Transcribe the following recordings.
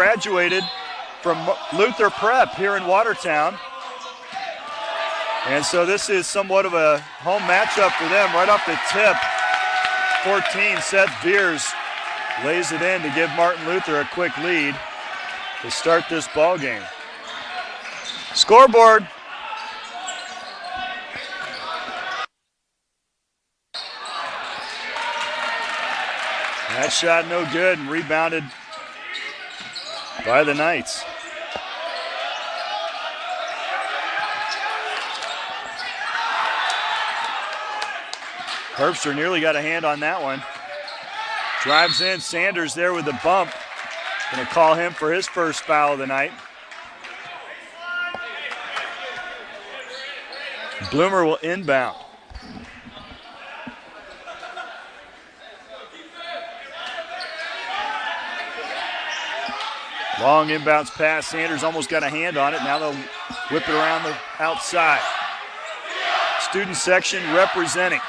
graduated from Luther Prep here in Watertown. And so this is somewhat of a home matchup for them. Right off the tip, 14, Seth Beers lays it in to give Martin Luther a quick lead to start this ball game. Scoreboard. That shot no good and rebounded by the Knights. Herbster nearly got a hand on that one. Drives in, Sanders there with the bump. Gonna call him for his first foul of the night. Bloomer will inbound. Long inbounds pass. Sanders almost got a hand on it. Now they'll whip it around the outside. Student section representing.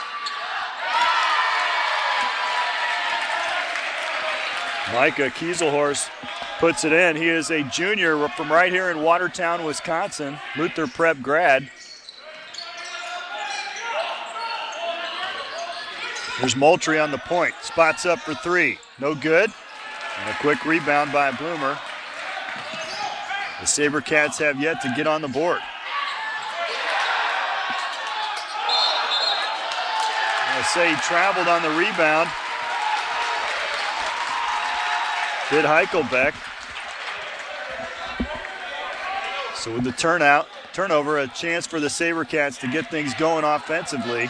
Micah Kieselhorst puts it in. He is a junior from right here in Watertown, Wisconsin. Luther Prep grad. There's Moultrie on the point. Spots up for three. No good. And a quick rebound by Bloomer. The SaberCats have yet to get on the board. I say he traveled on the rebound. Did Heichelbeck. So with the turnover, a chance for the SaberCats to get things going offensively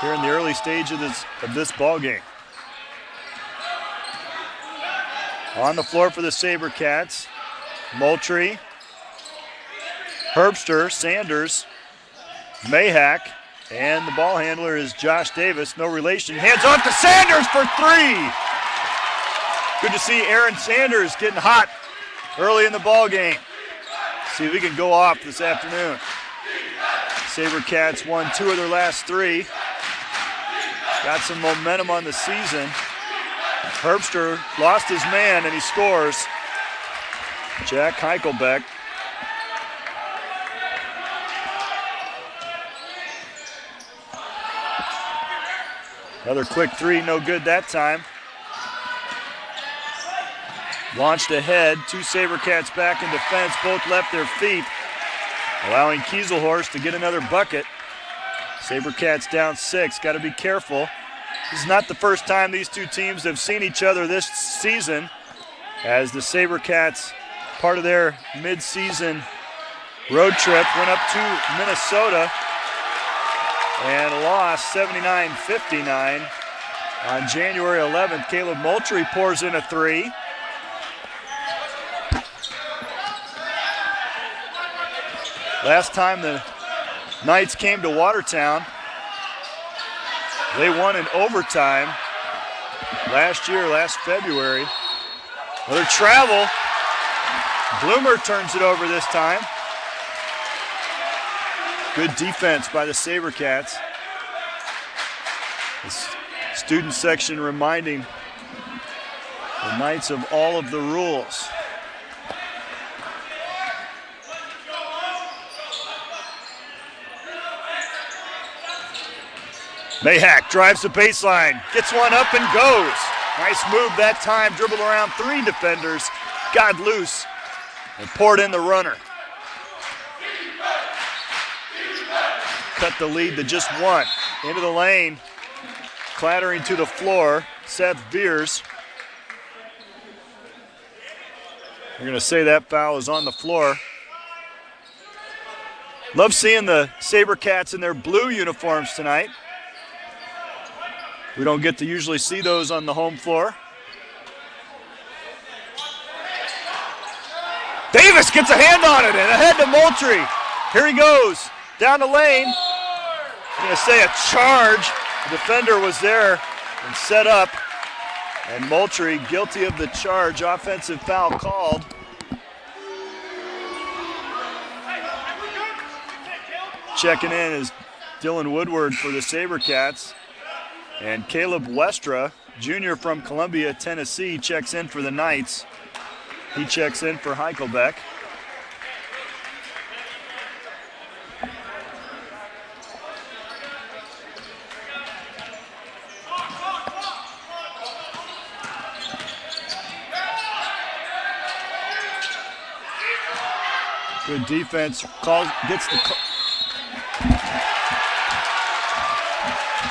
here in the early stage of this ball game. On the floor for the SaberCats, Moultrie, Herbster, Sanders, Mayhack, and the ball handler is Josh Davis, no relation. Hands off to Sanders for three. Good to see Aaron Sanders getting hot early in the ball game. See if we can go off this afternoon. SaberCats won 2 of their last 3. Got some momentum on the season. Herbster lost his man and he scores. Jack Heichelbeck. Another quick 3, no good that time. Launched ahead, 2 SaberCats back in defense, both left their feet, allowing Kieselhorst to get another bucket. SaberCats down 6, got to be careful. This is not the first time these two teams have seen each other this season, as the SaberCats, part of their mid-season road trip, went up to Minnesota and lost 79-59. On January 11th, Caleb Moultrie pours in a 3. Last time the Knights came to Watertown, they won in overtime last February. Another travel. Bloomer turns it over this time. Good defense by the SaberCats. This student section reminding the Knights of all of the rules. Mayhack drives the baseline, gets one up and goes. Nice move that time, dribbled around 3 defenders, got loose, and poured in the runner. Cut the lead to just 1. Into the lane, clattering to the floor, Seth Beers. We're going to say that foul is on the floor. Love seeing the SaberCats in their blue uniforms tonight. We don't get to usually see those on the home floor. Davis gets a hand on it and ahead to Moultrie. Here he goes, down the lane. I'm going to say a charge. The defender was there and set up. And Moultrie guilty of the charge, offensive foul called. Checking in is Dylan Woodward for the SaberCats. And Caleb Westra, junior from Columbia, Tennessee, checks in for the Knights. He checks in for Heichelbeck. Good defense.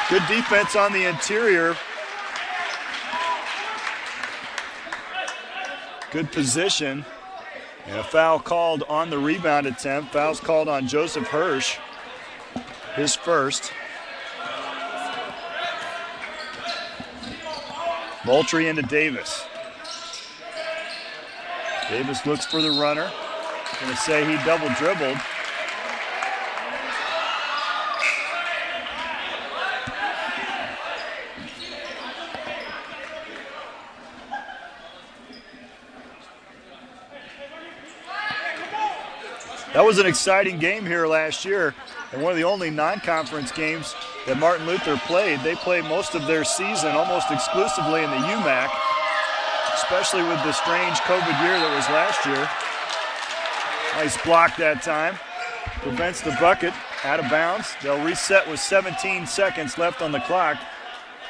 Good defense on the interior. Good position. And a foul called on the rebound attempt. Foul's called on Joseph Hirsch, his first. Moultrie into Davis. Davis looks for the runner. Gonna say he double dribbled. That was an exciting game here last year, and one of the only non-conference games that Martin Luther played. They played most of their season almost exclusively in the UMAC, especially with the strange COVID year that was last year. Nice block that time. Prevents the bucket out of bounds. They'll reset with 17 seconds left on the clock.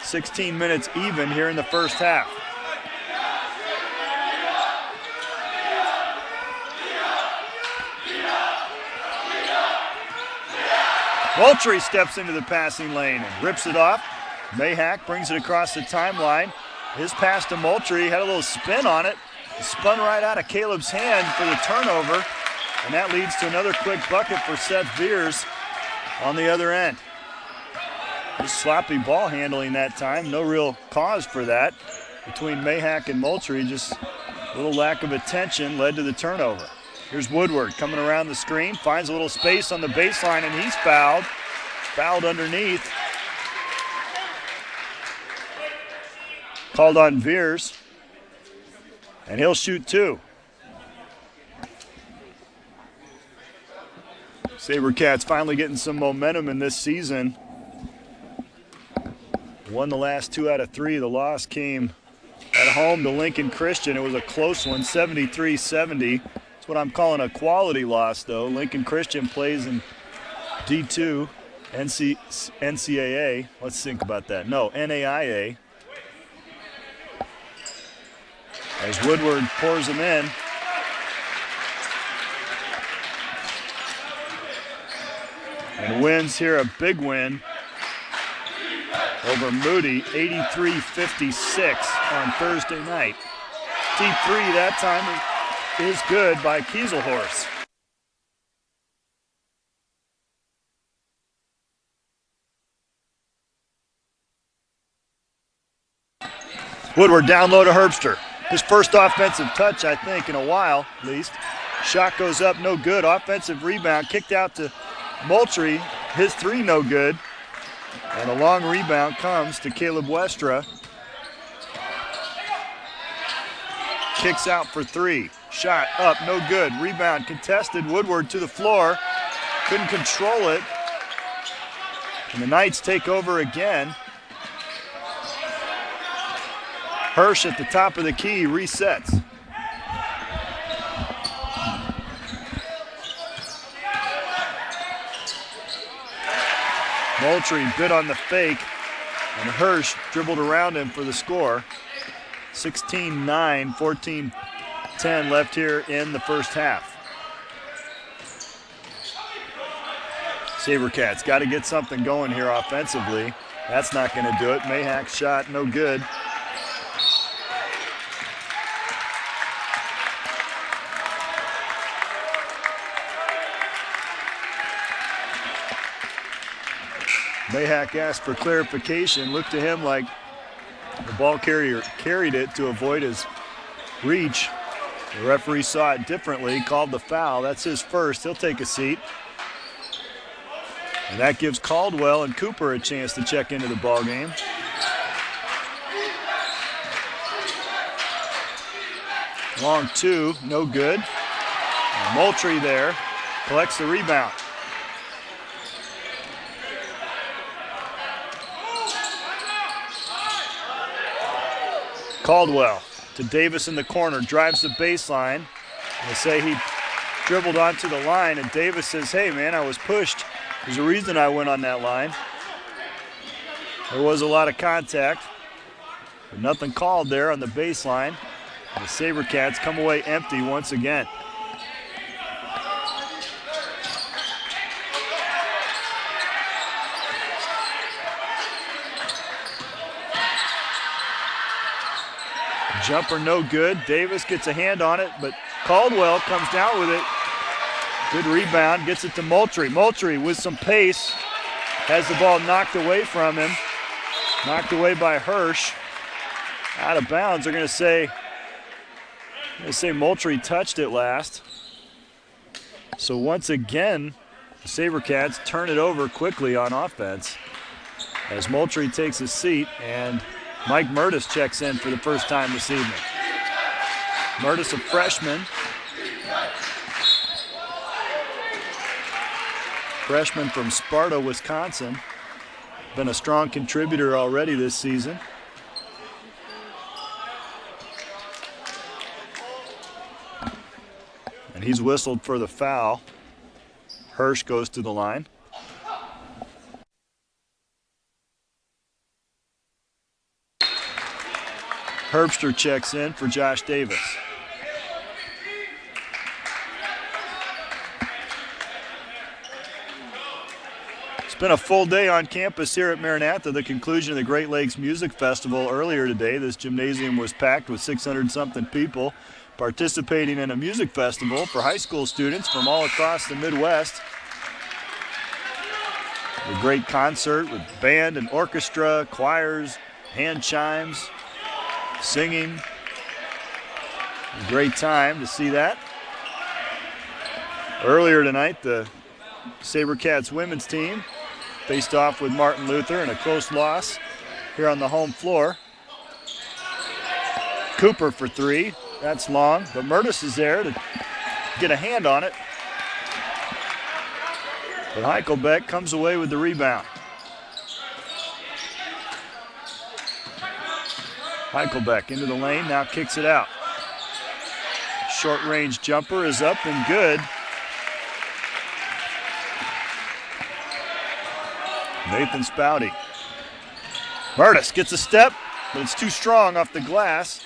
16 minutes even here in the first half. Moultrie steps into the passing lane and rips it off. Mayhack brings it across the timeline. His pass to Moultrie had a little spin on it. It spun right out of Caleb's hand for the turnover. And that leads to another quick bucket for Seth Beers on the other end. Just sloppy ball handling that time. No real cause for that between Mayhack and Moultrie. Just a little lack of attention led to the turnover. Here's Woodward coming around the screen. Finds a little space on the baseline, and he's fouled. Fouled underneath. Called on Veers. And he'll shoot two. SaberCats finally getting some momentum in this season. Won the last 2 out of 3. The loss came at home to Lincoln Christian. It was a close one, 73-70. It's what I'm calling a quality loss, though. Lincoln Christian plays in D2, NCAA. Let's think about that. No, NAIA. As Woodward pours them in. And wins here, a big win over Moody, 83-56 on Thursday night. Deep three that time is good by Kieselhorst. Woodward down low to Herbster. His first offensive touch, I think, in a while, at least. Shot goes up, no good. Offensive rebound, kicked out to Moultrie, his three no good. And a long rebound comes to Caleb Westra. Kicks out for three. Shot up, no good. Rebound contested. Woodward to the floor. Couldn't control it. And the Knights take over again. Hirsch at the top of the key resets. Moultrie bit on the fake, and Hirsch dribbled around him for the score. 16-9, 14-10 left here in the first half. SaberCats got to get something going here offensively. That's not going to do it. Mayhack's shot, no good. Mayhack asked for clarification. Looked to him like the ball carrier carried it to avoid his reach. The referee saw it differently, called the foul. That's his first. He'll take a seat. And that gives Caldwell and Cooper a chance to check into the ball game. Long two, no good. And Moultrie there collects the rebound. Caldwell to Davis in the corner, drives the baseline. They say he dribbled onto the line, and Davis says, hey man, I was pushed. There's a reason I went on that line. There was a lot of contact, but nothing called there on the baseline. The SaberCats come away empty once again. Jumper no good. Davis gets a hand on it, but Caldwell comes down with it. Good rebound, gets it to Moultrie. Moultrie with some pace has the ball knocked away from him. Knocked away by Hirsch. Out of bounds. They're going to say Moultrie touched it last. So once again, the SaberCats turn it over quickly on offense as Moultrie takes a seat and Mike Murtis checks in for the first time this evening. Murtis, a freshman. Freshman from Sparta, Wisconsin. Been a strong contributor already this season. And he's whistled for the foul. Hirsch goes to the line. Herbster checks in for Josh Davis. It's been a full day on campus here at Maranatha. The conclusion of the Great Lakes Music Festival earlier today. This gymnasium was packed with 600-something people participating in a music festival for high school students from all across the Midwest. A great concert with band and orchestra, choirs, hand chimes, singing. A great time to see that. Earlier tonight, the SaberCats women's team faced off with Martin Luther in a close loss here on the home floor. Cooper for three. That's long, but Murtis is there to get a hand on it. But Heichelbeck comes away with the rebound. Heichelbeck into the lane, now kicks it out. Short range jumper is up and good. Nathan Spouty. Murtis gets a step, but it's too strong off the glass.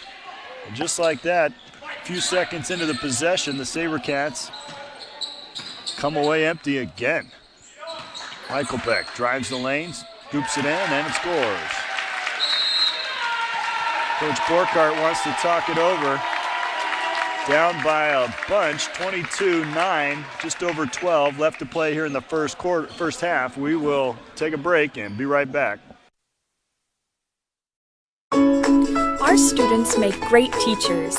And just like that, a few seconds into the possession, the SaberCats come away empty again. Heichelbeck drives the lanes, scoops it in, and it scores. Coach Borkart wants to talk it over. Down by a bunch, 22-9, just over 12 left to play here in the first half. We will take a break and be right back. Our students make great teachers.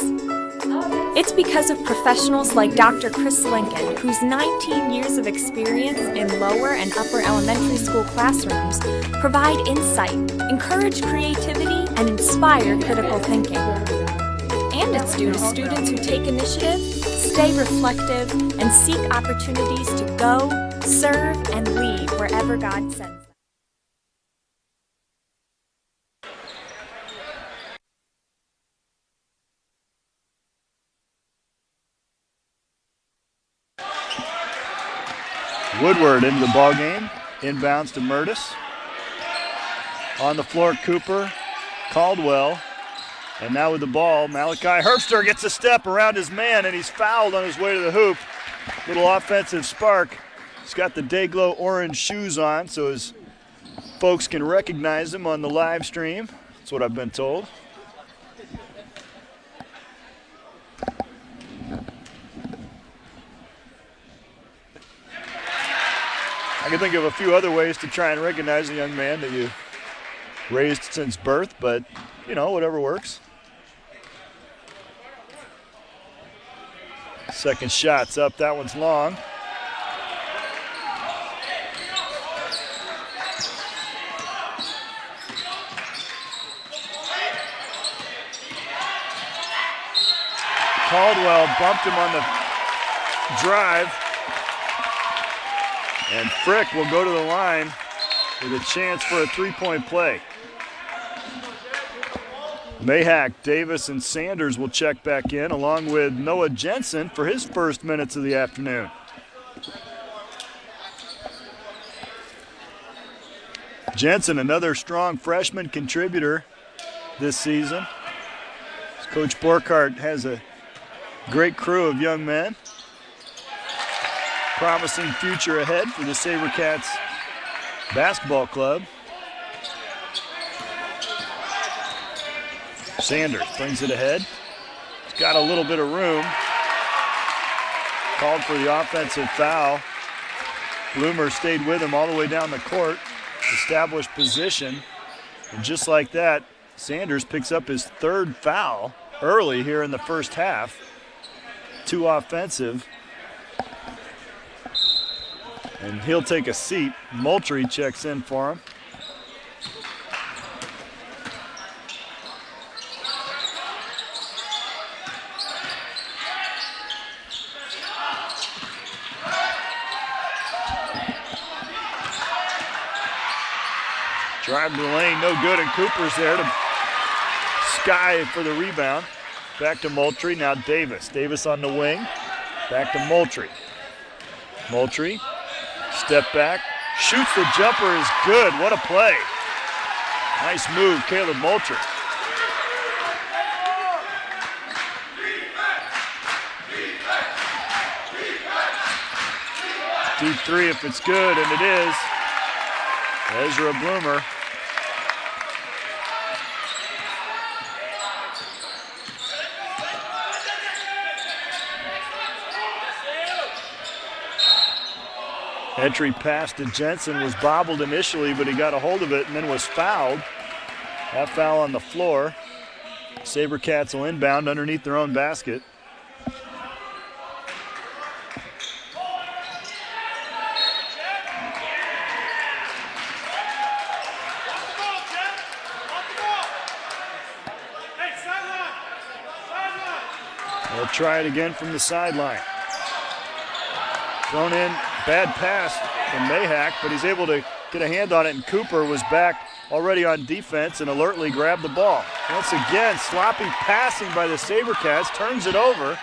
It's because of professionals like Dr. Chris Lincoln, whose 19 years of experience in lower and upper elementary school classrooms provide insight, encourage creativity, and inspire critical thinking. And it's due to students who take initiative, stay reflective, and seek opportunities to go, serve, and lead wherever God sends them. Woodward into the ball game, inbounds to Murtis. On the floor, Cooper, Caldwell, and now with the ball, Malachi Herbster gets a step around his man, and he's fouled on his way to the hoop. Little offensive spark. He's got the Dayglow orange shoes on, so his folks can recognize him on the live stream. That's what I've been told. I can think of a few other ways to try and recognize a young man that you raised since birth, but, you know, whatever works. Second shot's up, that one's long. Caldwell bumped him on the drive. And Frick will go to the line with a chance for a three-point play. Mayhack, Davis, and Sanders will check back in, along with Noah Jensen for his first minutes of the afternoon. Jensen, another strong freshman contributor this season. Coach Borkhardt has a great crew of young men. Promising future ahead for the SaberCats basketball club. Sanders brings it ahead. He's got a little bit of room. Called for the offensive foul. Bloomer stayed with him all the way down the court. Established position. And just like that, Sanders picks up his third foul early here in the first half. 2 offensive. And he'll take a seat. Moultrie checks in for him. Drive to the lane, no good, and Cooper's there to Sky for the rebound. Back to Moultrie, now Davis. Davis on the wing, back to Moultrie. Moultrie, step back, shoots the jumper, is good. What a play. Nice move, Caleb Moultrie. Deep three if it's good, and it is. Ezra Bloomer. Entry pass to Jensen was bobbled initially, but he got a hold of it and then was fouled. That foul on the floor. SaberCats will inbound underneath their own basket. They'll try it again from the sideline. Thrown in, bad pass from Mayhack, but he's able to get a hand on it, and Cooper was back already on defense and alertly grabbed the ball. Once again, sloppy passing by the SaberCats, turns it over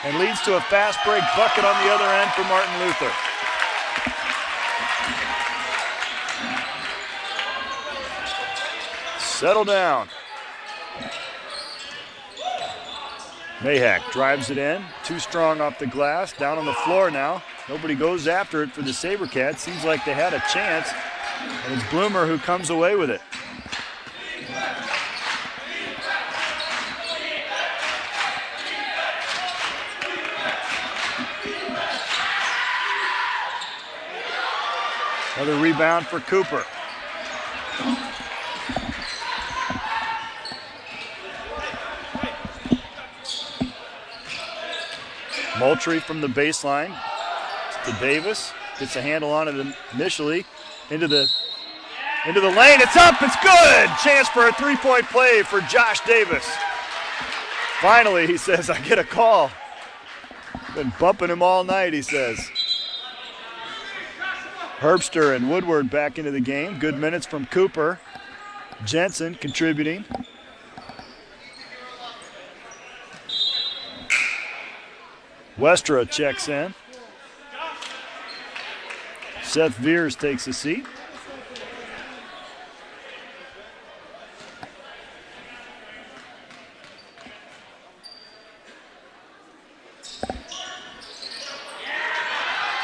and leads to a fast break bucket on the other end for Martin Luther. Settle down. Mayhack drives it in, too strong off the glass, down on the floor now. Nobody goes after it for the SaberCats. Seems like they had a chance, and it's Bloomer who comes away with it. Another rebound for Cooper. Moultrie from the baseline to Davis. Gets a handle on it initially. Into the lane. It's up. It's good. Chance for a three-point play for Josh Davis. Finally, he says, I get a call. Been bumping him all night, he says. Herbster and Woodward back into the game. Good minutes from Cooper. Jensen contributing. Westra checks in. Seth Veers takes a seat.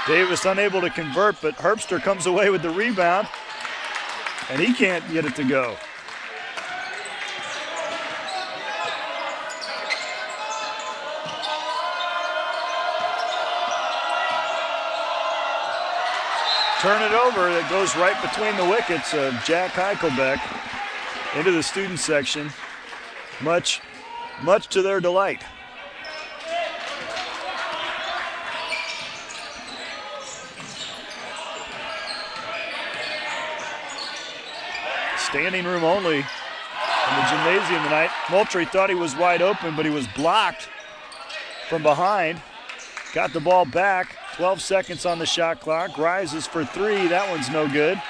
Davis unable to convert, but Herbster comes away with the rebound, and he can't get it to go. Turn it over, that goes right between the wickets of Jack Heichelbeck into the student section, much to their delight. Standing room only in the gymnasium tonight. Moultrie thought he was wide open, but he was blocked from behind. Got the ball back. 12 seconds on the shot clock. Rises for three. That one's no good.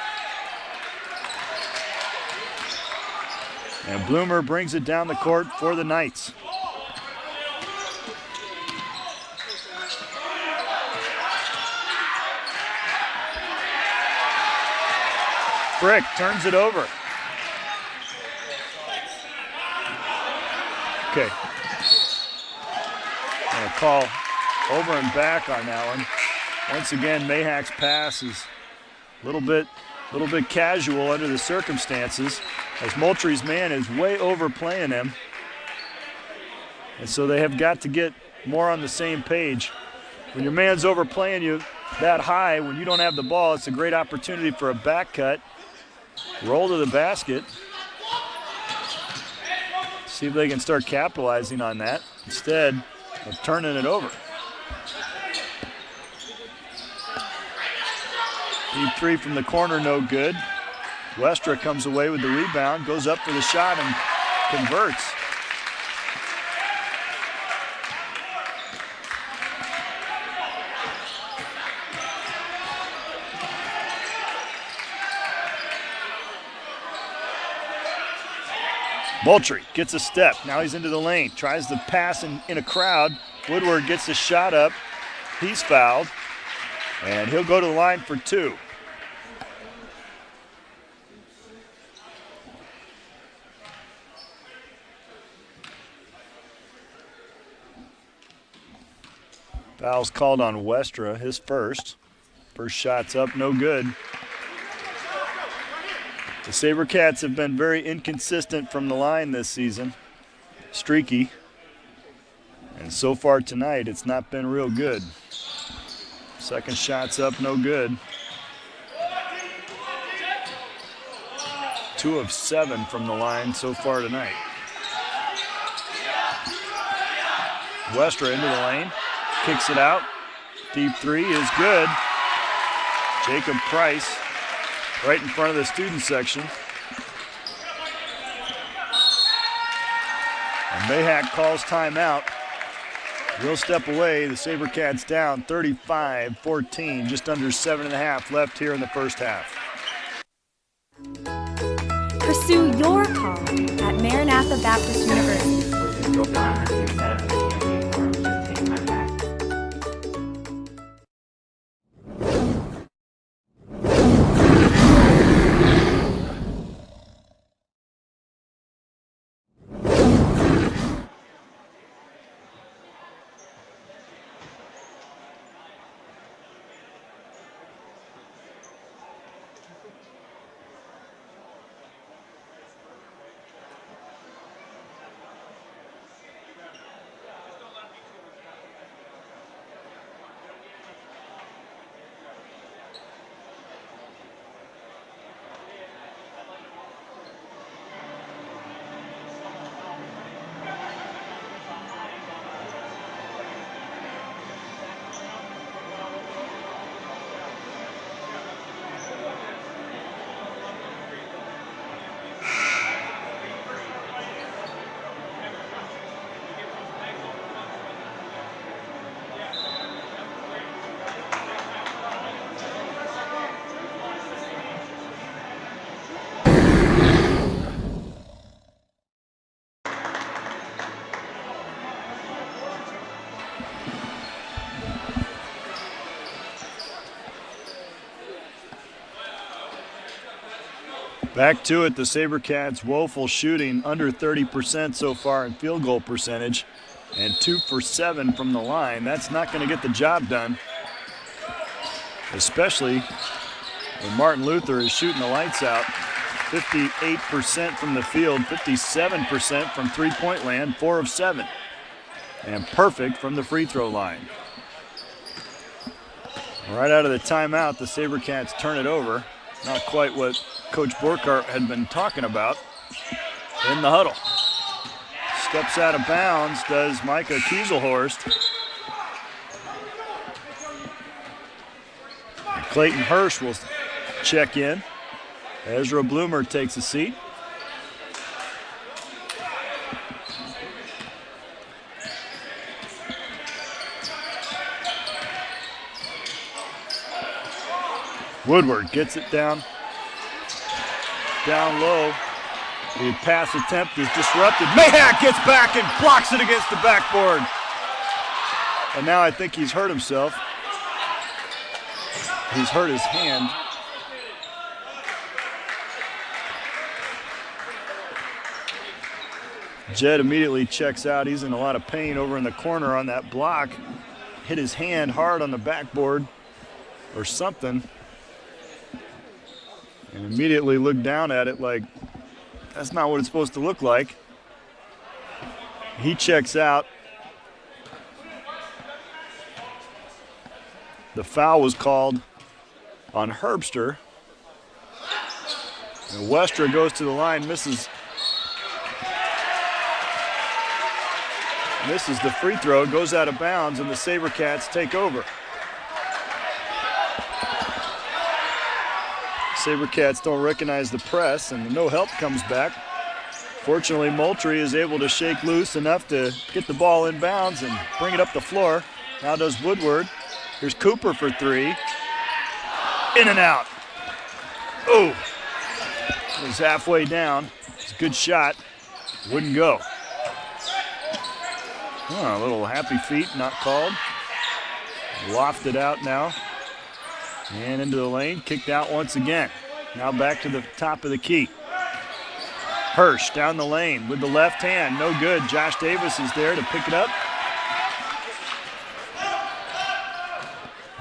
And Bloomer brings it down the court for the Knights. Frick turns it over. Okay. Gonna call over and back on that one. Once again, Mayhack's pass is a little bit casual under the circumstances, as Moultrie's man is way overplaying him. And so they have got to get more on the same page. When your man's overplaying you that high, when you don't have the ball, it's a great opportunity for a back cut. Roll to the basket. See if they can start capitalizing on that instead of turning it over. Deep three from the corner, no good. Westra comes away with the rebound, goes up for the shot and converts. Moultrie gets a step. Now he's into the lane. Tries to pass in a crowd. Woodward gets the shot up. He's fouled. And he'll go to the line for two. Foul's called on Westra, his first. First shot's up, no good. The SaberCats have been very inconsistent from the line this season. Streaky. And so far tonight, it's not been real good. Second shot's up, no good. 2 of 7 from the line so far tonight. Westra into the lane, kicks it out. Deep three is good. Jacob Price right in front of the student section. And Mayhack calls timeout. We'll step away. The SaberCats down 35-14, just under 7.5 left here in the first half. Pursue your call at Maranatha Baptist University. Back to it, the SaberCats woeful shooting, under 30% so far in field goal percentage, and 2 for 7 from the line. That's not going to get the job done, especially when Martin Luther is shooting the lights out. 58% from the field, 57% from three-point land, 4 of 7, and perfect from the free throw line. Right out of the timeout, the SaberCats turn it over. Not quite what Coach Borkart had been talking about in the huddle. Steps out of bounds, does Micah Kieselhorst. Clayton Hirsch will check in. Ezra Bloomer takes a seat. Woodward gets it down low. The pass attempt is disrupted. Mayhack gets back and blocks it against the backboard. And now I think he's hurt himself. He's hurt his hand. Jed immediately checks out. He's in a lot of pain over in the corner on that block. Hit his hand hard on the backboard or something. And immediately looked down at it like, that's not what it's supposed to look like. He checks out. The foul was called on Herbster. And Westra goes to the line, misses the free throw, goes out of bounds, and the SaberCats take over. SaberCats don't recognize the press, and the no help comes back. Fortunately, Moultrie is able to shake loose enough to get the ball in bounds and bring it up the floor. Now does Woodward. Here's Cooper for three. In and out. Oh, it was halfway down. It's a good shot. Wouldn't go. Oh, a little happy feet, not called. Lofted out now. And into the lane, kicked out once again. Now back to the top of the key. Hirsch down the lane with the left hand, no good. Josh Davis is there to pick it up.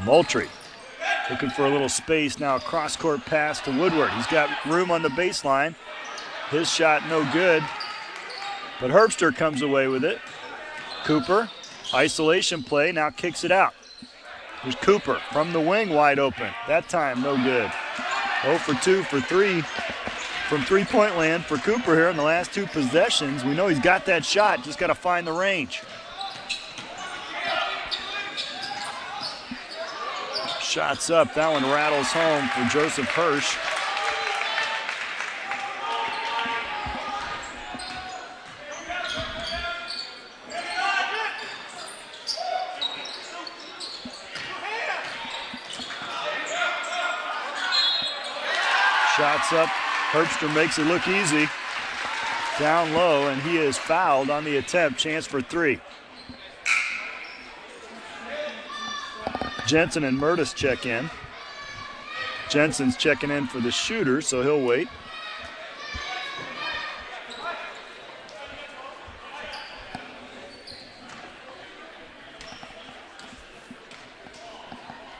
Moultrie looking for a little space now, cross-court pass to Woodward. He's got room on the baseline. His shot no good, but Herbster comes away with it. Cooper, isolation play, now kicks it out. Here's Cooper from the wing, wide open. That time, no good. 0 for 2 for 3 from three-point land for Cooper here in the last two possessions. We know he's got that shot, just got to find the range. Shots up, that one rattles home for Joseph Hirsch. Shots up, Herbster makes it look easy. Down low, and he is fouled on the attempt. Chance for three. Jensen and Mertis check in. Jensen's checking in for the shooter, so he'll wait.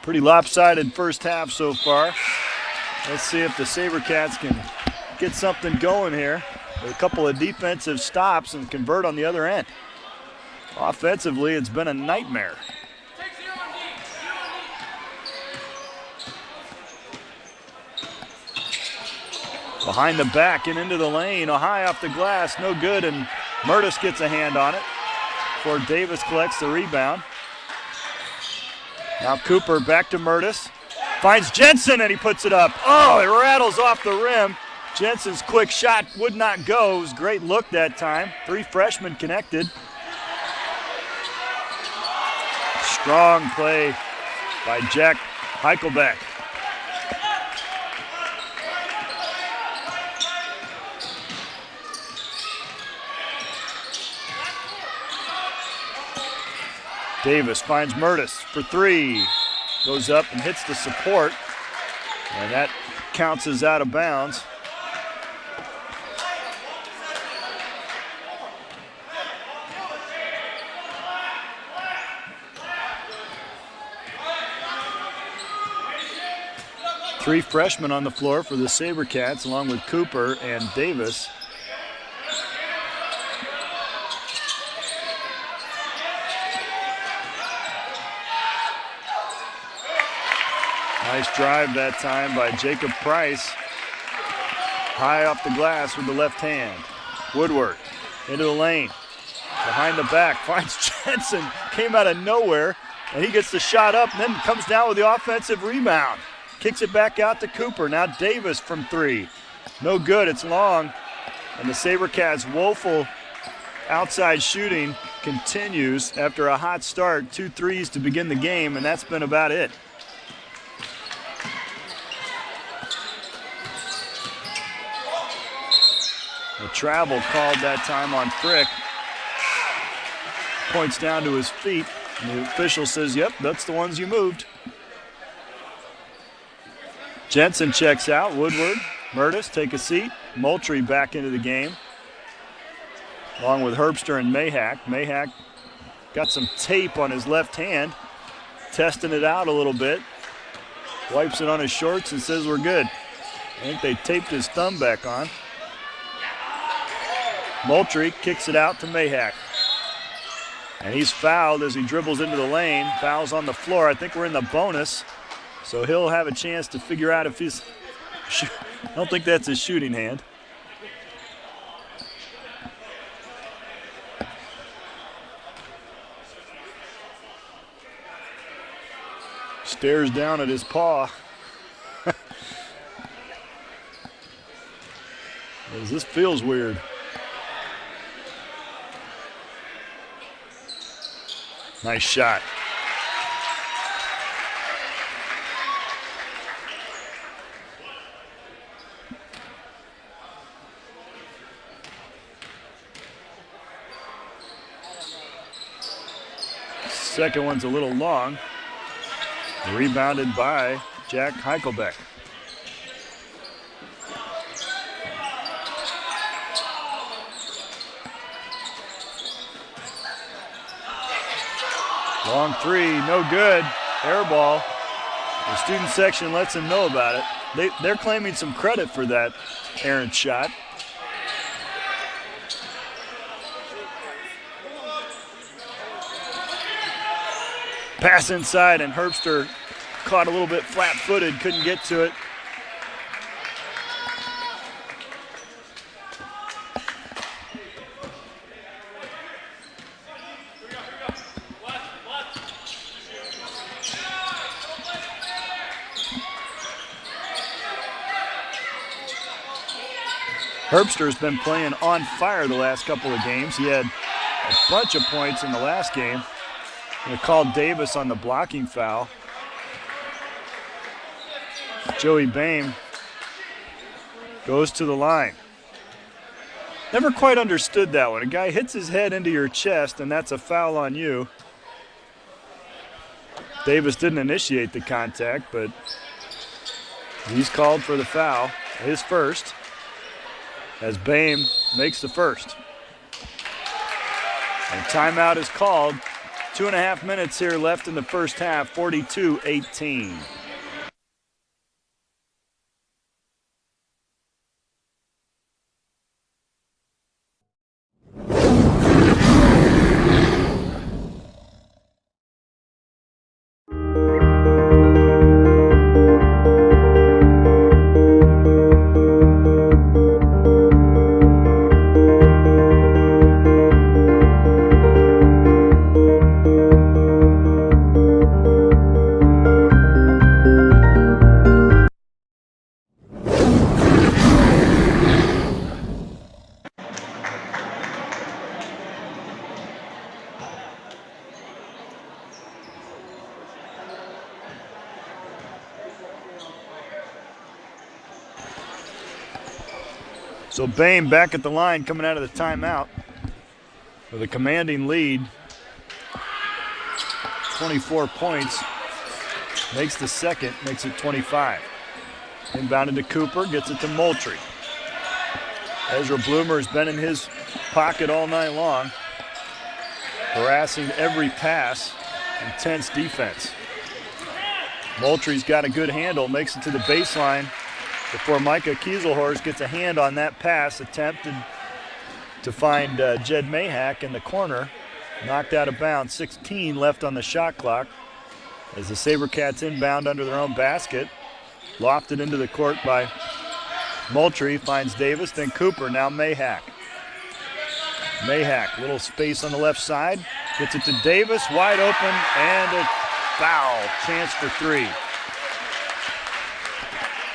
Pretty lopsided first half so far. Let's see if the SaberCats can get something going here. A couple of defensive stops and convert on the other end. Offensively, it's been a nightmare. Behind the back and into the lane, a high off the glass, no good, and Mertis gets a hand on it before Davis collects the rebound. Now Cooper back to Mertis. Finds Jensen and he puts it up. Oh, it rattles off the rim. Jensen's quick shot would not go. It was a great look that time. Three freshmen connected. Strong play by Jack Heichelbeck. Davis finds Mertis for three. Goes up and hits the support, and that counts as out of bounds. Three freshmen on the floor for the SaberCats, along with Cooper and Davis. Nice drive that time by Jacob Price. High off the glass with the left hand. Woodward into the lane. Behind the back, finds Jensen. Came out of nowhere, and he gets the shot up and then comes down with the offensive rebound. Kicks it back out to Cooper. Now Davis from three. No good, it's long. And the SaberCats' woeful outside shooting continues after a hot start. 2 threes to begin the game, and that's been about it. travel called that time on Frick. Points down to his feet, and the official says, yep, that's the ones you moved. Jensen checks out. Woodward, Murtis take a seat. Moultrie back into the game, along with Herbster and Mayhack. Mayhack got some tape on his left hand, testing it out a little bit. Wipes it on his shorts and says we're good. I think they taped his thumb back on. Moultrie kicks it out to Mayhack. And he's fouled as he dribbles into the lane. Foul's on the floor. I think we're in the bonus. So he'll have a chance to figure out if he's... I don't think that's his shooting hand. Stares down at his paw. This feels weird. Nice shot. Second one's a little long. Rebounded by Jack Heichelbeck. Long three, no good. Air ball. The student section lets them know about it. They're claiming some credit for that errant shot. Pass inside, and Herbster caught a little bit flat-footed, couldn't get to it. Herbster's been playing on fire the last couple of games. He had a bunch of points in the last game. They called Davis on the blocking foul. Joey Boehm goes to the line. Never quite understood that one. A guy hits his head into your chest, and that's a foul on you. Davis didn't initiate the contact, but he's called for the foul, his first, as Boehm makes the first. And timeout is called. 2.5 minutes here left in the first half, 42-18. So Boehm back at the line coming out of the timeout with a commanding lead. 24 points. Makes the second, makes it 25. Inbounded to Cooper, gets it to Moultrie. Ezra Bloomer has been in his pocket all night long, harassing every pass. Intense defense. Moultrie's got a good handle, makes it to the baseline before Micah Kieselhorst gets a hand on that pass, attempted to find Jed Mayhack in the corner. Knocked out of bounds, 16 left on the shot clock as the SaberCats inbound under their own basket. Lofted into the court by Moultrie, finds Davis, then Cooper, now Mayhack. Mayhack, little space on the left side, gets it to Davis, wide open, and a foul, chance for three.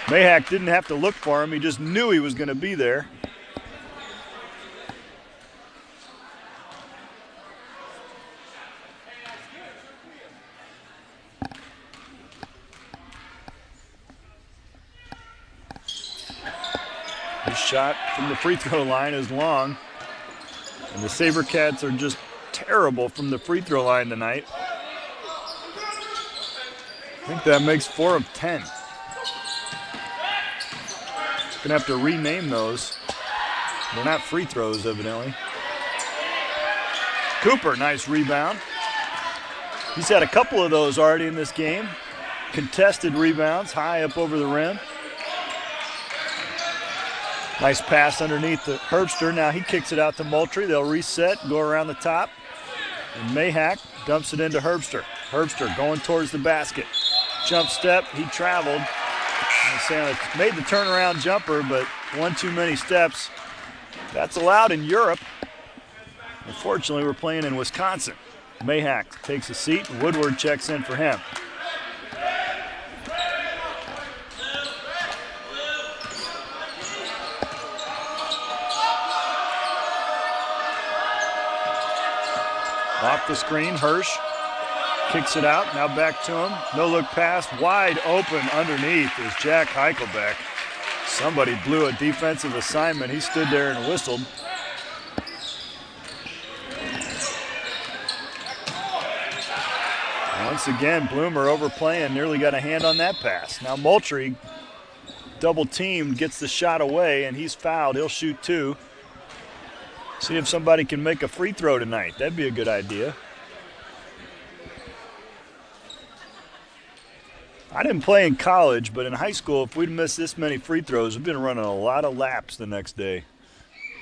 Mayhack didn't have to look for him, he just knew he was going to be there. His shot from the free throw line is long. And the SaberCats are just terrible from the free throw line tonight. I think that makes 4 of 10. Gonna have to rename those. They're not free throws, evidently. Cooper, nice rebound. He's had a couple of those already in this game. Contested rebounds, high up over the rim. Nice pass underneath the Herbster. Now he kicks it out to Moultrie. They'll reset, go around the top. And Mayhack dumps it into Herbster. Herbster going towards the basket. Jump step, he traveled. Made the turnaround jumper, but one too many steps. That's allowed in Europe. Unfortunately, we're playing in Wisconsin. Mayhack takes a seat, and Woodward checks in for him. Off the screen, Hirsch kicks it out, now back to him. No-look pass, wide open underneath is Jack Heichelbeck. Somebody blew a defensive assignment. He stood there and whistled. Once again, Bloomer overplaying, nearly got a hand on that pass. Now Moultrie, double teamed, gets the shot away, and he's fouled. He'll shoot 2. See if somebody can make a free throw tonight. That'd be a good idea. I didn't play in college, but in high school, if we'd missed this many free throws, we've been running a lot of laps the next day.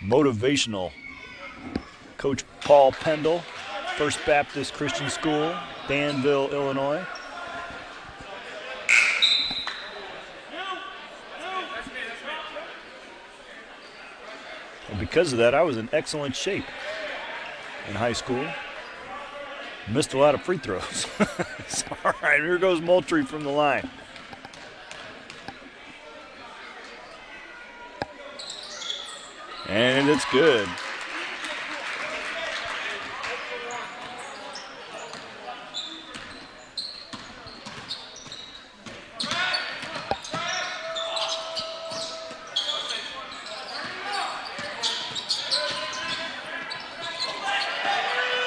Motivational. Coach Paul Pendle, First Baptist Christian School, Danville, Illinois. And because of that, I was in excellent shape in high school. Missed a lot of free throws. All right, here goes Moultrie from the line. And it's good.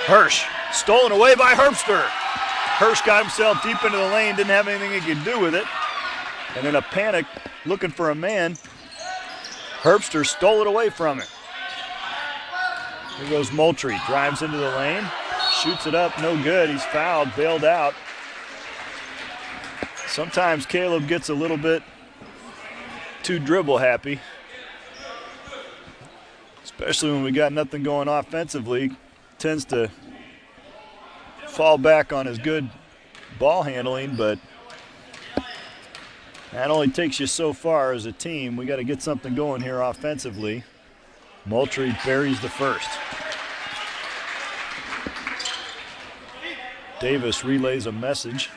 Hirsch, stolen away by Herbster. Hirsch got himself deep into the lane, didn't have anything he could do with it. And in a panic, looking for a man, Herbster stole it away from him. Here goes Moultrie, drives into the lane, shoots it up, no good. He's fouled, bailed out. Sometimes Caleb gets a little bit too dribble happy, especially when we got nothing going offensively. Tends to fall back on his good ball handling, but that only takes you so far as a team. We got to get something going here offensively. Moultrie buries the first. Davis relays a message.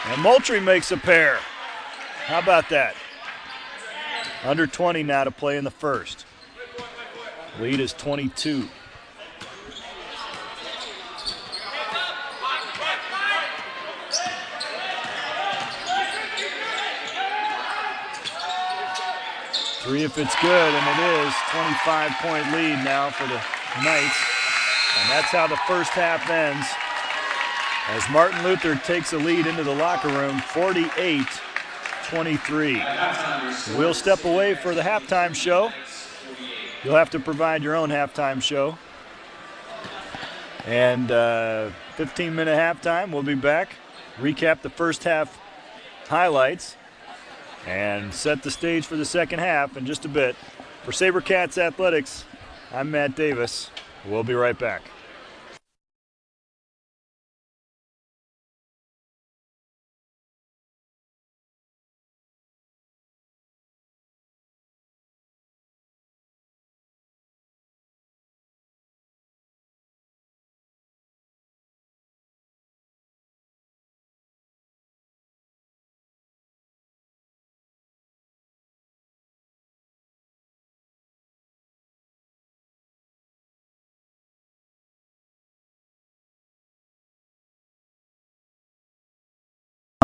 And Moultrie makes a pair. How about that? Under 20 now to play in the first. Lead is 22. Three if it's good, and it is. 25-point lead now for the Knights. And that's how the first half ends. As Martin Luther takes a lead into the locker room, 48-23. We'll step away for the halftime show. You'll have to provide your own halftime show. And 15-minute halftime, we'll be back, recap the first half highlights, and set the stage for the second half in just a bit. For SaberCats Athletics, I'm Matt Davis. We'll be right back.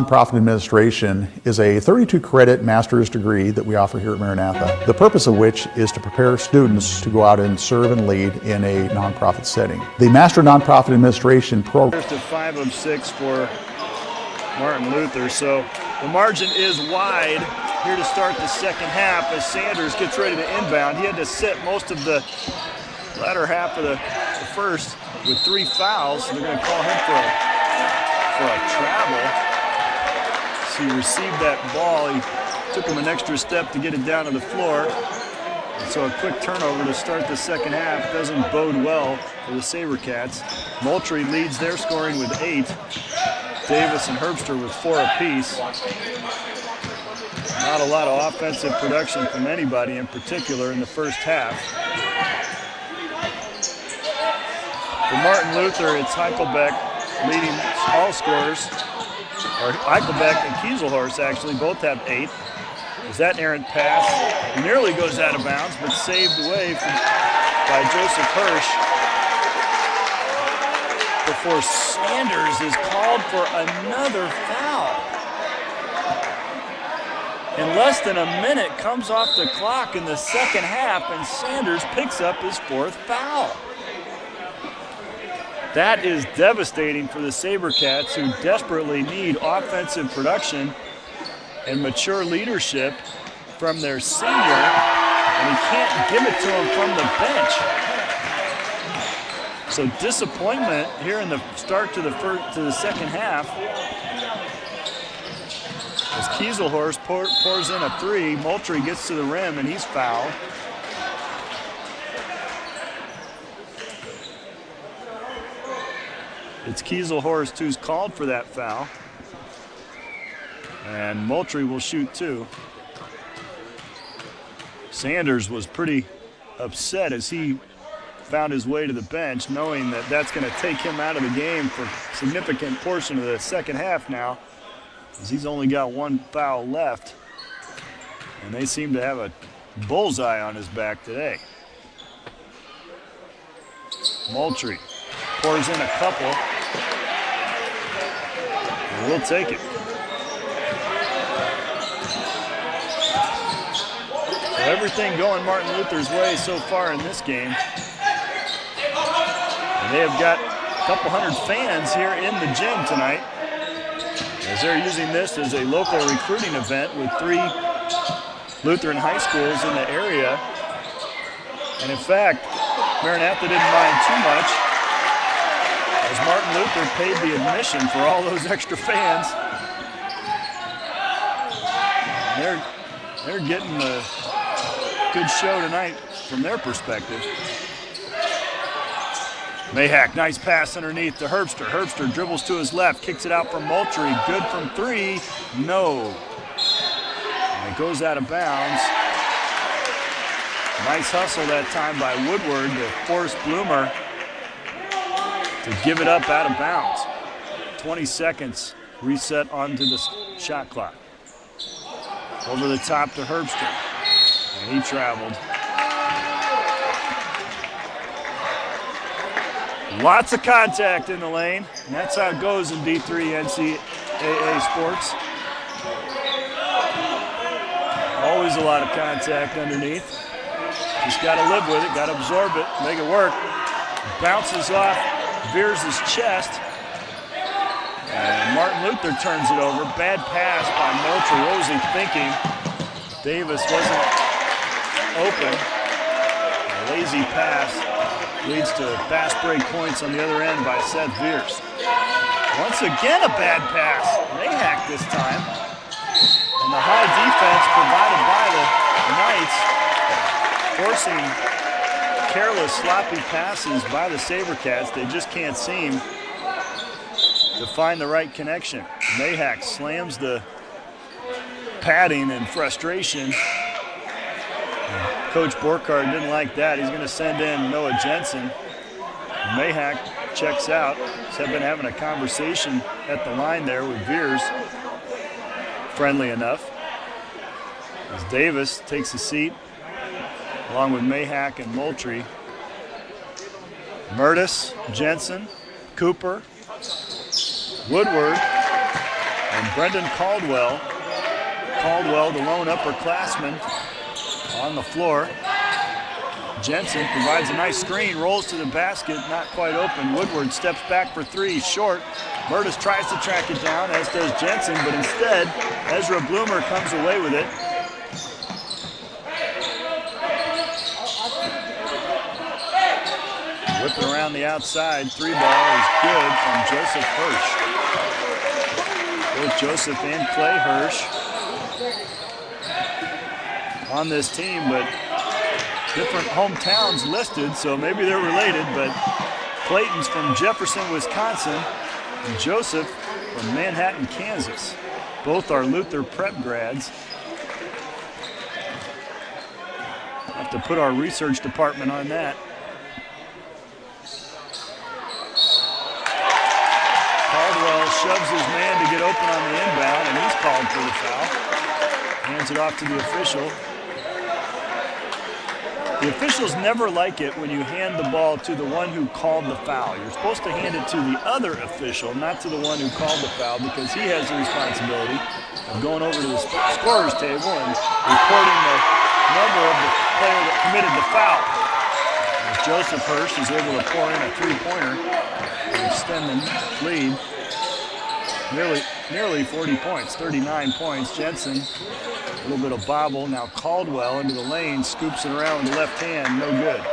Nonprofit Administration is a 32-credit master's degree that we offer here at Maranatha, the purpose of which is to prepare students to go out and serve and lead in a nonprofit setting. The Master Nonprofit Administration program. First to 5 of 6 for Martin Luther, so the margin is wide here to start the second half as Sanders gets ready to inbound. He had to sit most of the latter half of the first with 3 fouls, so they're going to call him for a travel. So he received that ball. He took him an extra step to get it down to the floor. And so a quick turnover to start the second half doesn't bode well for the SaberCats. Moultrie leads their scoring with 8. Davis and Herbster with 4 apiece. Not a lot of offensive production from anybody in particular in the first half. For Martin Luther, it's Heichelbeck leading all scorers. Or Eichelbeck and Kieselhorst actually both have 8. Is that errant pass? Nearly goes out of bounds, but saved away by Joseph Hirsch before Sanders is called for another foul. In less than a minute comes off the clock in the second half, and Sanders picks up his 4th foul. That is devastating for the SaberCats, who desperately need offensive production and mature leadership from their senior, and he can't give it to him from the bench. So disappointment here in the start to the second half as Kieselhorst pours in a 3. Moultrie gets to the rim and he's fouled. It's Kieselhorst who's called for that foul. And Moultrie will shoot 2. Sanders was pretty upset as he found his way to the bench, knowing that that's going to take him out of the game for a significant portion of the second half now, as he's only got 1 foul left. And they seem to have a bullseye on his back today. Moultrie pours in a couple. And we'll take it. So everything going Martin Luther's way so far in this game. And they have got a couple hundred fans here in the gym tonight, as they're using this as a local recruiting event with 3 Lutheran high schools in the area. And in fact, Maranatha didn't mind too much, as Martin Luther paid the admission for all those extra fans. And they're getting a good show tonight from their perspective. Mayhack, nice pass underneath to Herbster. Herbster dribbles to his left, kicks it out from Moultrie. Good from 3, no. And it goes out of bounds. Nice hustle that time by Woodward to force Bloomer to give it up out of bounds. 20 seconds reset onto the shot clock. Over the top to Herbster, and he traveled. Lots of contact in the lane, and that's how it goes in D3 NCAA sports. Always a lot of contact underneath. Just got to live with it, got to absorb it, make it work. Bounces off Veers' chest, and Martin Luther turns it over. Bad pass by Moultrie. What was he thinking? Davis wasn't open. A lazy pass leads to fast break points on the other end by Seth Veers. Once again, a bad pass. Mayhack this time. And the high defense provided by the Knights, forcing careless, sloppy passes by the SaberCats. They just can't seem to find the right connection. Mayhack slams the padding in frustration. Coach Borkard didn't like that. He's going to send in Noah Jensen. Mayhack checks out. He's been having a conversation at the line there with Veers. Friendly enough. As Davis takes a seat, along with Mayhack and Moultrie. Murtis, Jensen, Cooper, Woodward, and And Brendan Caldwell, the lone upperclassman on the floor. Jensen provides a nice screen, rolls to the basket, not quite open. Woodward steps back for three, short. Murtis tries to track it down, as does Jensen, but instead, Ezra Bloomer comes away with it. Whipping around the outside, three ball is good from Joseph Hirsch. Both Joseph and Clay Hirsch on this team, but different hometowns listed, so maybe they're related, but Clayton's from Jefferson, Wisconsin, and Joseph from Manhattan, Kansas. Both are Luther Prep grads. Have to put our research department on that. Caldwell shoves his man to get open on the inbound, and he's called for the foul. Hands it off to the official. The officials never like it when you hand the ball to the one who called the foul. You're supposed to hand it to the other official, not to the one who called the foul, because he has the responsibility of going over to the scorer's table and reporting the number of the player that committed the foul. As Joseph Hirsch is able to pour in a three-pointer and extend the lead nearly 40 points, 39 points. Jensen, a little bit of bobble. Now Caldwell into the lane, scoops it around with the left hand, no good.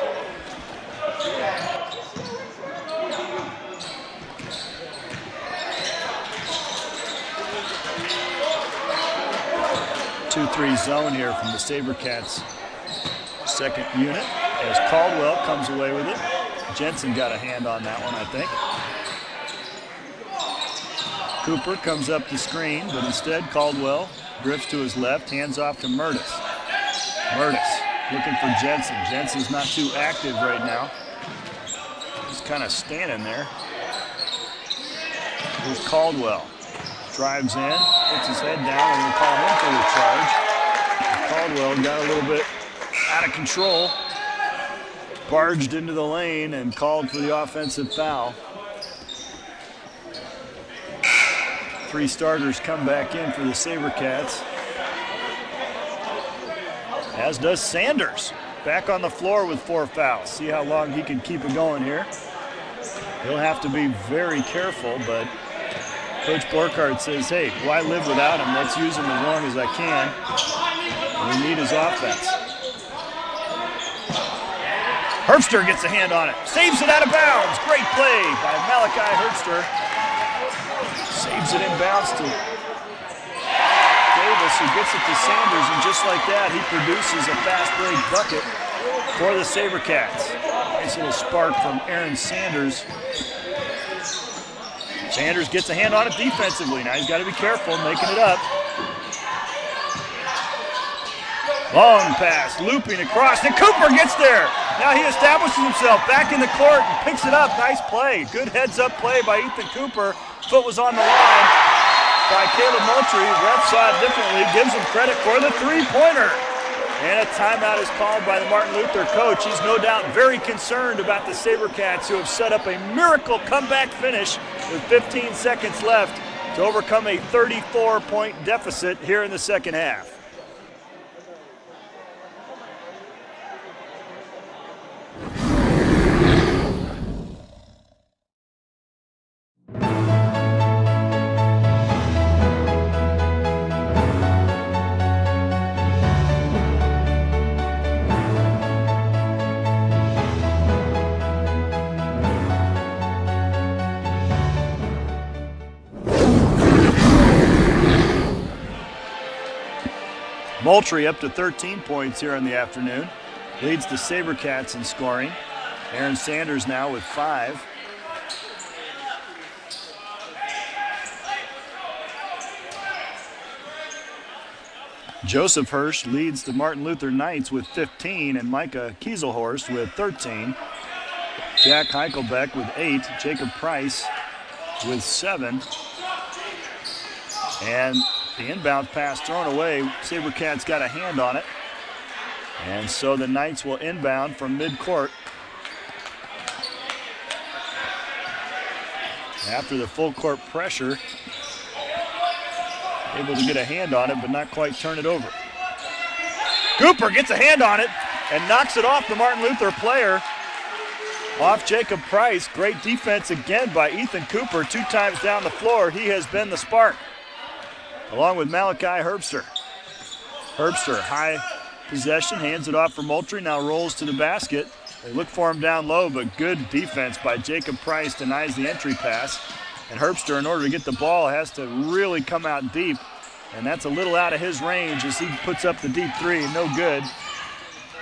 Two-three zone here from the SaberCats' second unit as Caldwell comes away with it. Jensen got a hand on that one, I think. Cooper comes up the screen, but instead Caldwell drifts to his left, hands off to Murtis. Murtis looking for Jensen. Jensen's not too active right now. He's kind of standing there. Here's Caldwell. Drives in, puts his head down, and we'll call him for the charge. Caldwell got a little bit out of control, barged into the lane and called for the offensive foul. Three starters come back in for the SaberCats, as does Sanders. Back on the floor with 4 fouls. See how long he can keep it going here. He'll have to be very careful, but Coach Borkhardt says, hey, why live without him? Let's use him as long as I can. We need his offense. Herbster gets a hand on it. Saves it out of bounds. Great play by Malachi Herbster. Saves it inbounds to Davis, who gets it to Sanders, and just like that, he produces a fast break bucket for the SaberCats. Nice little spark from Aaron Sanders. Sanders gets a hand on it defensively. Now he's got to be careful making it up. Long pass, looping across, and Cooper gets there. Now he establishes himself back in the court and picks it up. Nice play. Good heads-up play by Ethan Cooper. Foot was on the line by Caleb Moultrie. Ref saw it differently, gives him credit for the three-pointer. And a timeout is called by the Martin Luther coach. He's no doubt very concerned about the SaberCats, who have set up a miracle comeback finish with 15 seconds left to overcome a 34-point deficit here in the second half. Moultrie up to 13 points here in the afternoon. Leads the SaberCats in scoring. Aaron Sanders now with 5. Joseph Hirsch leads the Martin Luther Knights with 15, and Micah Kieselhorst with 13. Jack Heichelbeck with 8. Jacob Price with 7. And the inbound pass thrown away. SaberCats got a hand on it. And so the Knights will inbound from midcourt. After the full court pressure able to get a hand on it, but not quite turn it over. Cooper gets a hand on it and knocks it off the Martin Luther player. Off Jacob Price. Great defense again by Ethan Cooper. 2 times down the floor. He has been the spark, along with Malachi Herbster. Herbster, high possession, hands it off for Moultrie, now rolls to the basket. They look for him down low, but good defense by Jacob Price, denies the entry pass. And Herbster, in order to get the ball, has to really come out deep. And that's a little out of his range as he puts up the deep three, no good.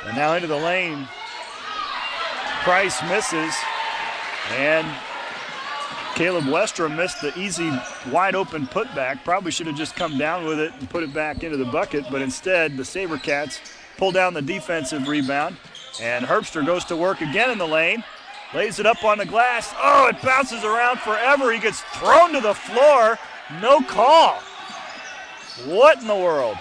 And now into the lane. Price misses. And Caleb Westrom missed the easy, wide open putback. Probably should have just come down with it and put it back into the bucket, but instead the SaberCats pull down the defensive rebound. And Herbster goes to work again in the lane. Lays it up on the glass. Oh, it bounces around forever. He gets thrown to the floor. No call. What in the world?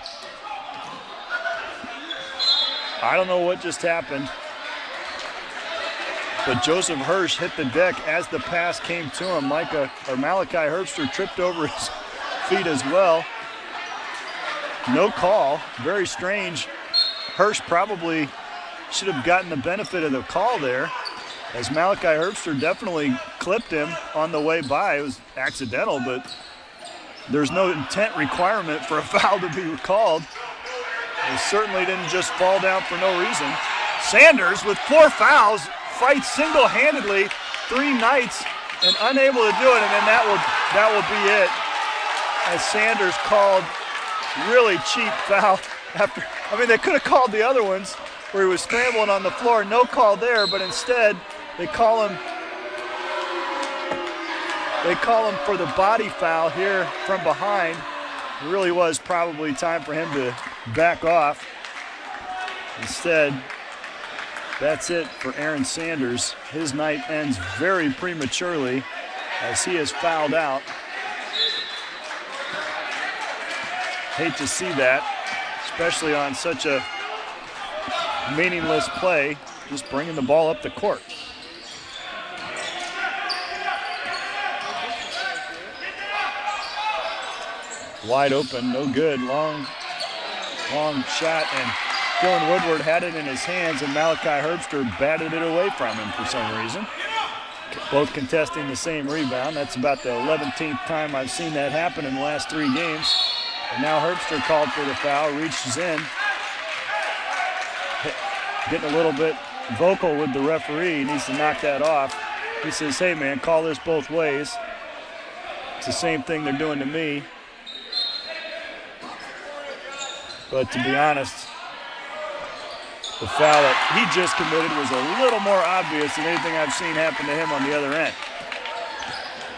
I don't know what just happened. But Joseph Hirsch hit the deck as the pass came to him. Malachi Herbster tripped over his feet as well. No call. Very strange. Hirsch probably should have gotten the benefit of the call there, as Malachi Herbster definitely clipped him on the way by. It was accidental, but there's no intent requirement for a foul to be called. It certainly didn't just fall down for no reason. Sanders with 4 fouls fights single-handedly 3 nights and unable to do it, and then that will be it, as Sanders called really cheap foul after. I mean, they could have called the other ones where he was scrambling on the floor. No call there, but instead they call him for the body foul here from behind. It really was probably time for him to back off. Instead, that's it for Aaron Sanders. His night ends very prematurely as he is fouled out. Hate to see that, especially on such a meaningless play, just bringing the ball up the court. Wide open, no good, long shot, and Dylan Woodward had it in his hands, and Malachi Herbster batted it away from him for some reason. Both contesting the same rebound. That's about the 11th time I've seen that happen in the last 3 games. And now Herbster called for the foul, reaches in, getting a little bit vocal with the referee. He needs to knock that off. He says, hey man, call this both ways. It's the same thing they're doing to me. But to be honest, the foul that he just committed was a little more obvious than anything I've seen happen to him on the other end.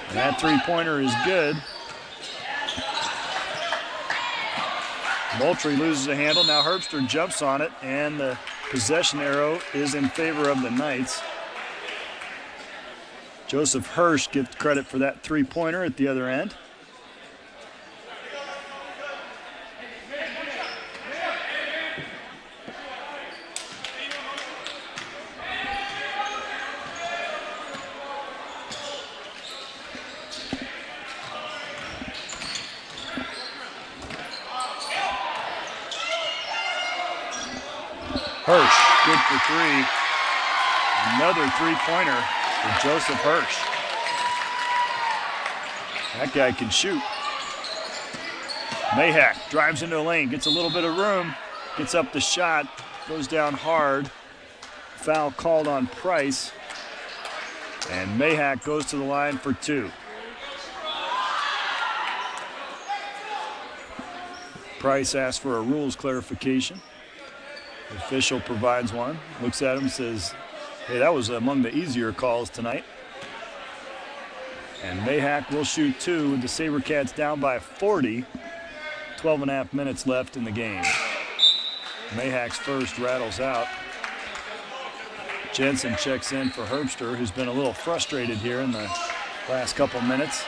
And that 3-pointer is good. Moultrie loses the handle. Now Herbster jumps on it, and the possession arrow is in favor of the Knights. Joseph Hirsch gets credit for that 3-pointer at the other end. Hirsch, good for 3. Another 3-pointer for Joseph Hirsch. That guy can shoot. Mayhack drives into the lane, gets a little bit of room, gets up the shot, goes down hard. Foul called on Price. And Mayhack goes to the line for 2. Price asks for a rules clarification. The official provides one, looks at him, says, hey, that was among the easier calls tonight. And Mayhack will shoot 2 with the SaberCats down by 40. 12.5 minutes left in the game. Mayhack's first rattles out. Jensen checks in for Herbster, who's been a little frustrated here in the last couple minutes.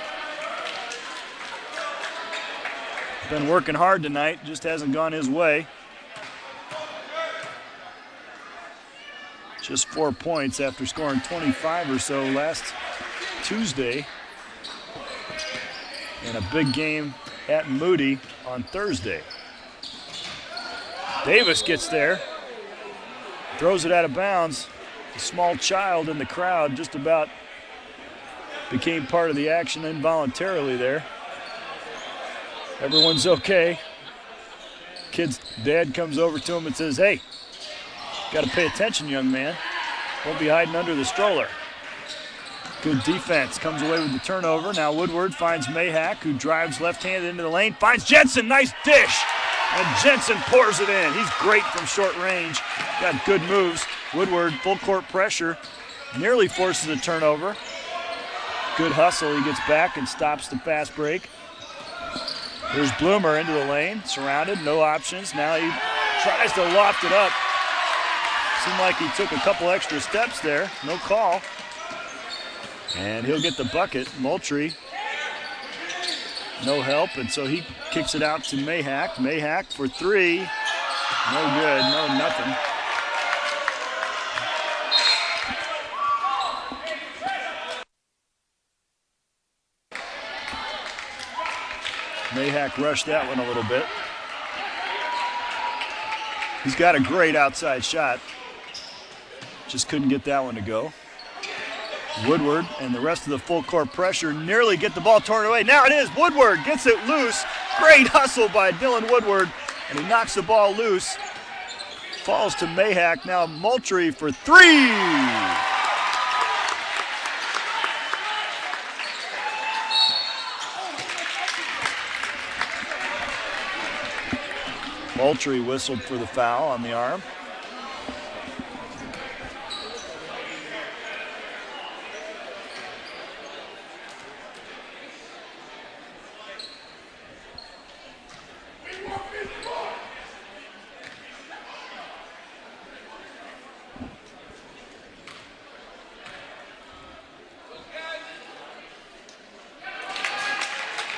Been working hard tonight, just hasn't gone his way. Just 4 points after scoring 25 or so last Tuesday in a big game at Moody on Thursday. Davis gets there, throws it out of bounds. A small child in the crowd just about became part of the action involuntarily there. Everyone's okay. Kid's dad comes over to him and says, "Hey, got to pay attention, young man. Don't be hiding under the stroller." Good defense, comes away with the turnover. Now Woodward finds Mayhack, who drives left-handed into the lane, finds Jensen, nice dish, and Jensen pours it in. He's great from short range, got good moves. Woodward, full court pressure, nearly forces a turnover. Good hustle, he gets back and stops the fast break. Here's Bloomer into the lane, surrounded, no options. Now he tries to loft it up. Seemed like he took a couple extra steps there, no call. And he'll get the bucket. Moultrie, no help, and so he kicks it out to Mayhack. Mayhack for three. No good, no nothing. Mayhack rushed that one a little bit. He's got a great outside shot. Just couldn't get that one to go. Woodward and the rest of the full court pressure nearly get the ball torn away. Now it is. Woodward gets it loose. Great hustle by Dylan Woodward, and he knocks the ball loose. Falls to Mayhack. Now Moultrie for three. Moultrie whistled for the foul on the arm.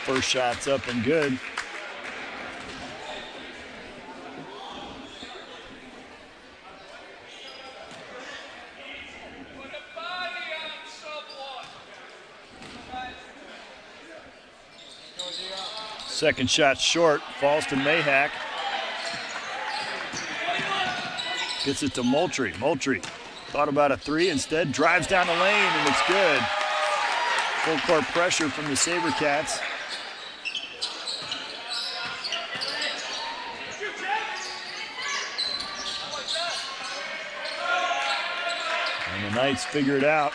First shot's up and good. Second shot short, falls to Mayhack. Gets it to Moultrie. Moultrie thought about a three, instead drives down the lane, and it's good. Full court pressure from the SaberCats. And the Knights figure it out.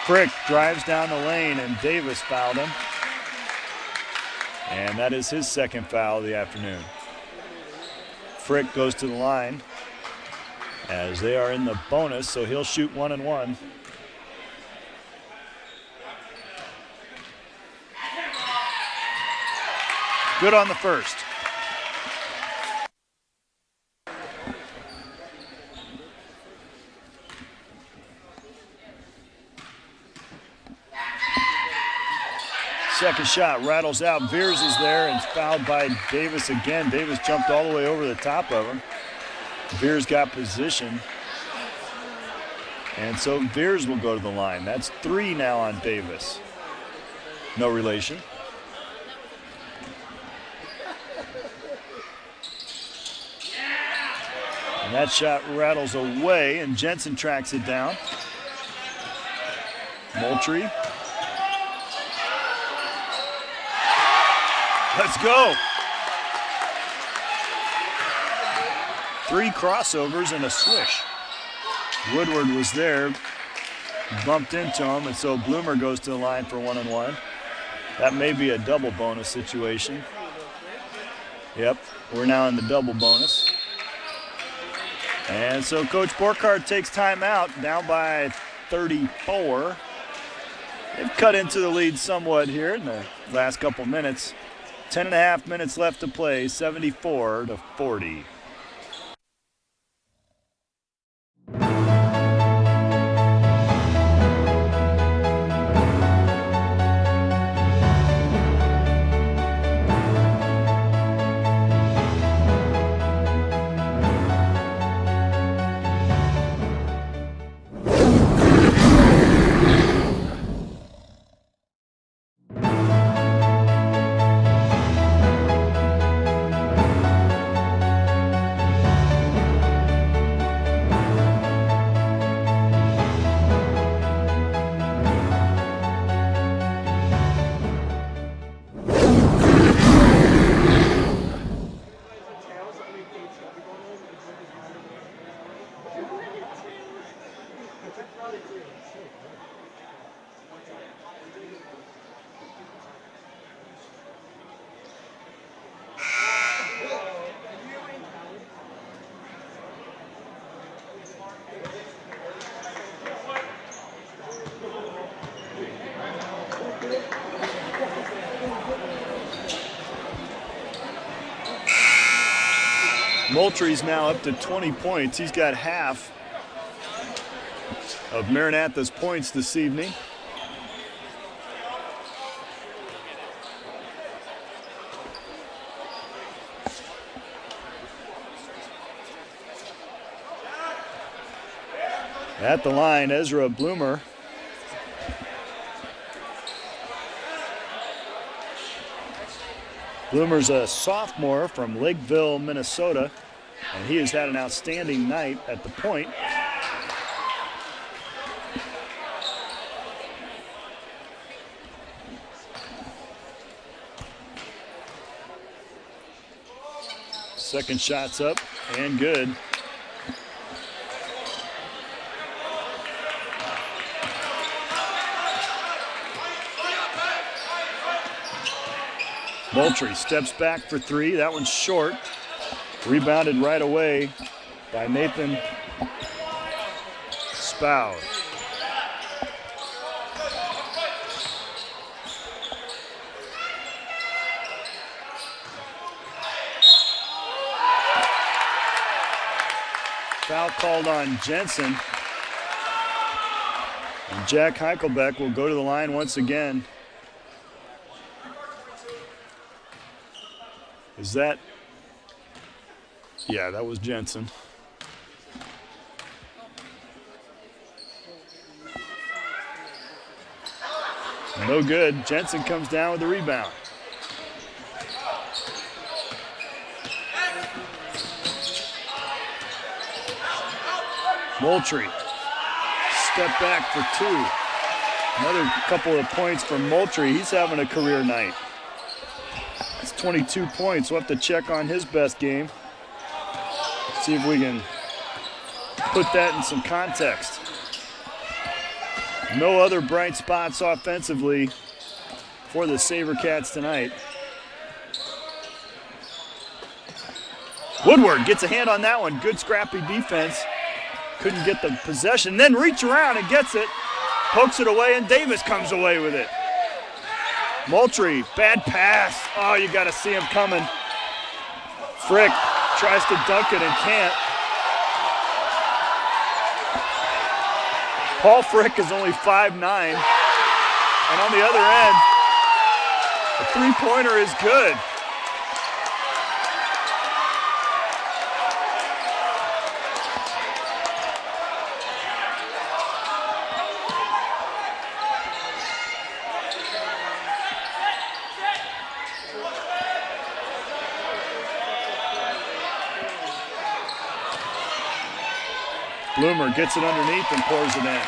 Frick drives down the lane, and Davis fouled him. And that is his second foul of the afternoon. Frick goes to the line as they are in the bonus, so he'll shoot 1 and 1. Good on the first. Second shot rattles out. Veers is there and fouled by Davis again. Davis jumped all the way over the top of him. Veers got position. And so Veers will go to the line. That's 3 now on Davis. No relation. And that shot rattles away, and Jensen tracks it down. Moultrie. Let's go. 3 crossovers and a swish. Woodward was there, bumped into him, and so Bloomer goes to the line for 1 and 1. That may be a double bonus situation. Yep, we're now in the double bonus. And so Coach Borkhardt takes timeout, down by 34. They've cut into the lead somewhat here in the last couple minutes. 10.5 minutes left to play, 74-40. Moultrie's now up to 20 points. He's got half of Maranatha's points this evening. At the line, Ezra Bloomer. Bloomer's a sophomore from Lakeville, Minnesota, and he has had an outstanding night at the point. Second shot's up and good. Moultrie steps back for three. That one's short. Rebounded right away by Nathan Spoud. Foul called on Jensen. And Jack Heichelbeck will go to the line once again. Is that? Yeah, that was Jensen. No good. Jensen comes down with the rebound. Moultrie, step back for two. Another couple of points from Moultrie. He's having a career night. It's 22 points. We'll have to check on his best game. See if we can put that in some context. No other bright spots offensively for the SaberCats tonight. Woodward gets a hand on that one. Good scrappy defense. Couldn't get the possession, then reach around and gets it. Pokes it away, and Davis comes away with it. Moultrie, bad pass. Oh, you got to see him coming. Frick tries to dunk it and can't. Paul Frick is only 5'9", and on the other end, the three-pointer is good. Bloomer gets it underneath and pours it in.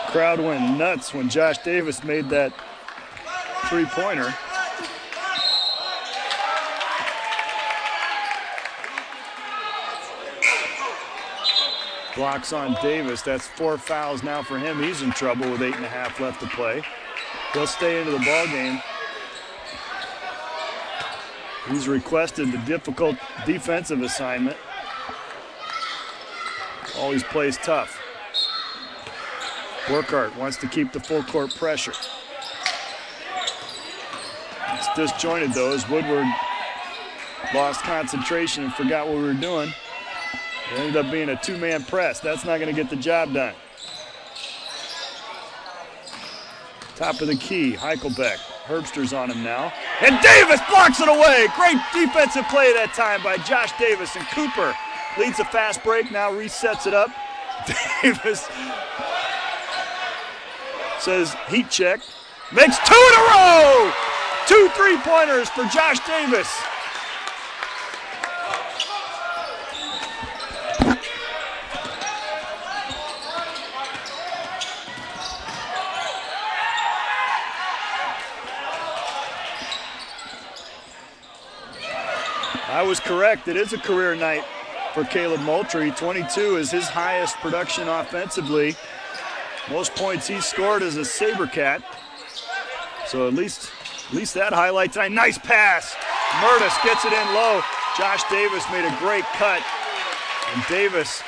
Crowd went nuts when Josh Davis made that three-pointer. Blocks on Davis. That's 4 fouls now for him. He's in trouble with 8.5 left to play. He'll stay into the ball game. He's requested the difficult defensive assignment. Always plays tough. Burkhart wants to keep the full court pressure. It's disjointed though as Woodward lost concentration and forgot what we were doing. It ended up being a two-man press. That's not going to get the job done. Top of the key, Heichelbeck. Herbster's on him now. And Davis blocks it away. Great defensive play that time by Josh Davis. And Cooper leads a fast break, now resets it up. Davis says heat check. Makes 2 in a row! 2 3-pointers for Josh Davis. I was correct. It is a career night for Caleb Moultrie. 22 is his highest production offensively. Most points he's scored as a SaberCat. So at least that highlights tonight. Nice pass. Murtis gets it in low. Josh Davis made a great cut. And Davis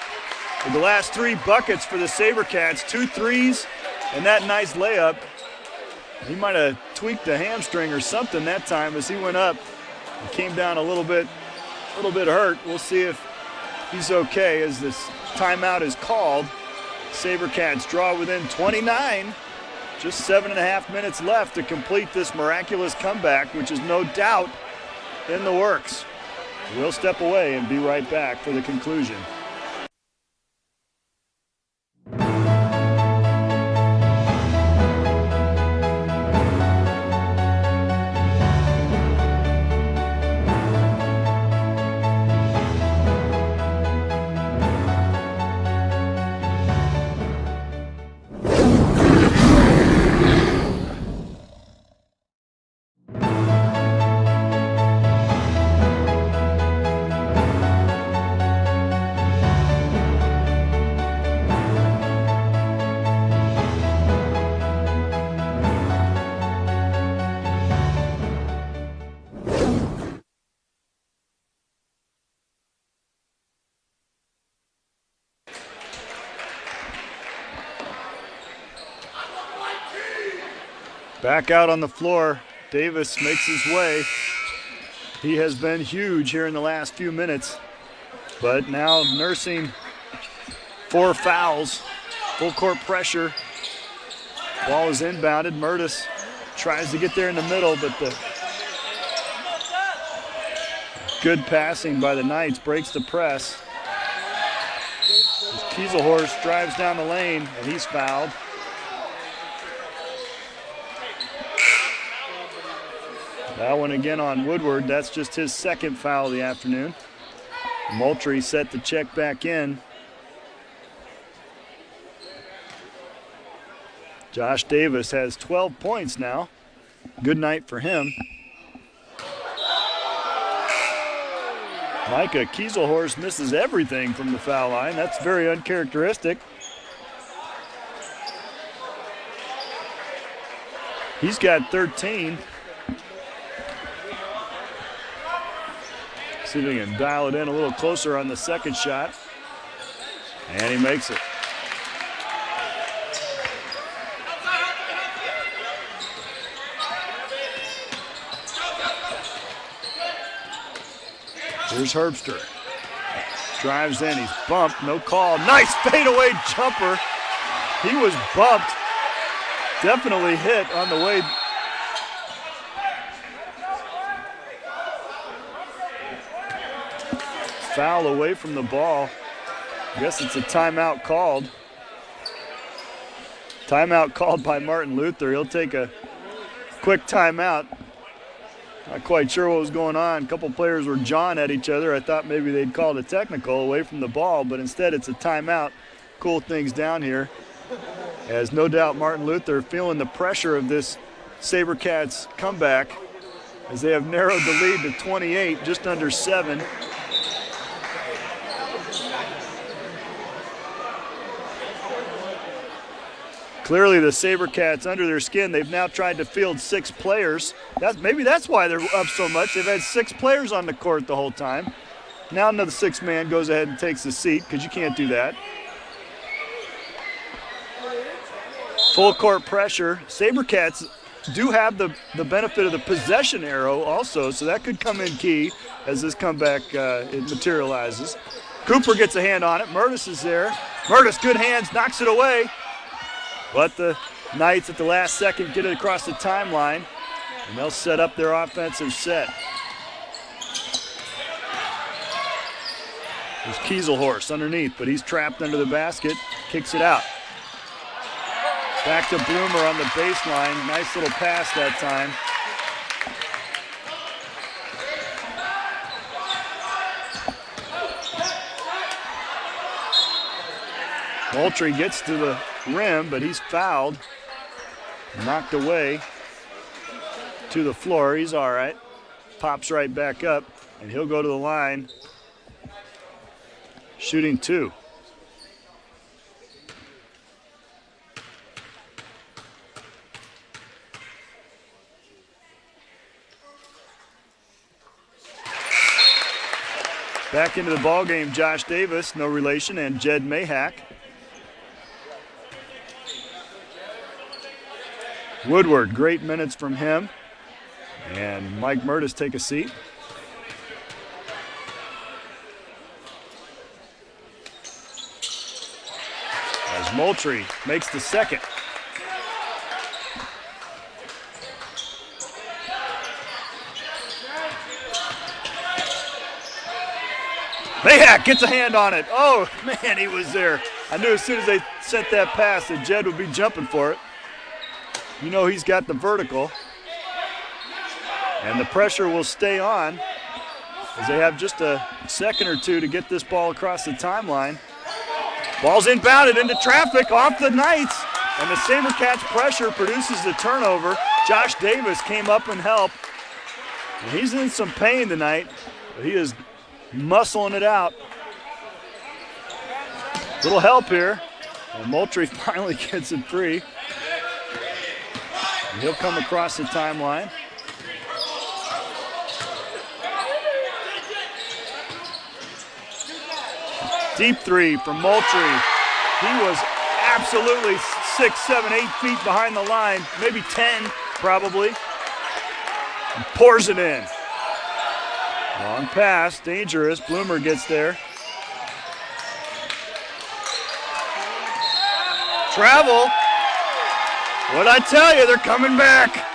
with the last 3 buckets for the SaberCats. 2 threes and that nice layup. He might have tweaked the hamstring or something that time as he went up and came down a little bit hurt. We'll see if he's okay as this timeout is called. SaberCats draw within 29. Just 7.5 minutes left to complete this miraculous comeback, which is no doubt in the works. We'll step away and be right back for the conclusion. Back out on the floor, Davis makes his way. He has been huge here in the last few minutes, but now nursing 4 fouls, full court pressure. Ball is inbounded. Mertis tries to get there in the middle, but the good passing by the Knights breaks the press. Kieselhorst drives down the lane, and he's fouled. That one again on Woodward. That's just his second foul of the afternoon. Moultrie set to check back in. Josh Davis has 12 points now. Good night for him. Micah Kieselhorst misses everything from the foul line. That's very uncharacteristic. He's got 13. See if he can dial it in a little closer on the second shot. And he makes it. Here's Herbster. Drives in, he's bumped, no call. Nice fadeaway jumper. He was bumped. Definitely hit on the way. Foul away from the ball. I guess it's a timeout called. Timeout called by Martin Luther. He'll take a quick timeout. Not quite sure what was going on. A couple players were jawing at each other. I thought maybe they'd called a technical away from the ball, but instead it's a timeout. Cool things down here. As no doubt Martin Luther feeling the pressure of this SaberCats comeback as they have narrowed the lead to 28, just under 7. Clearly the SaberCats under their skin. They've now tried to field 6 players. Maybe that's why they're up so much. They've had 6 players on the court the whole time. Now another 6th man goes ahead and takes the seat because you can't do that. Full court pressure. SaberCats do have the benefit of the possession arrow also, so that could come in key as this comeback it materializes. Cooper gets a hand on it. Mertis is there. Mertis, good hands, knocks it away. But the Knights at the last second get it across the timeline, and they'll set up their offensive set. There's Kieselhorst underneath, but he's trapped under the basket, kicks it out. Back to Bloomer on the baseline. Nice little pass that time. Moultrie gets to the rim, but he's fouled. Knocked away to the floor. He's all right. Pops right back up, and he'll go to the line. Shooting 2. Back into the ballgame, Josh Davis, no relation, and Jed Mayhack. Woodward, great minutes from him. And Mike Murtis take a seat. As Moultrie makes the second. Mayhack gets a hand on it. Oh, man, he was there. I knew as soon as they sent that pass that Jed would be jumping for it. You know he's got the vertical. And the pressure will stay on as they have just a second or two to get this ball across the timeline. Ball's inbounded into traffic off the Knights. And the SaberCats pressure produces the turnover. Josh Davis came up and helped. And he's in some pain tonight, but he is muscling it out. Little help here. And Moultrie finally gets it free. And he'll come across the timeline. Deep three from Moultrie. He was absolutely 6, 7, 8 feet behind the line, maybe 10 probably. And pours it in. Long pass, dangerous. Bloomer gets there. Travel. What'd I tell you? They're coming back.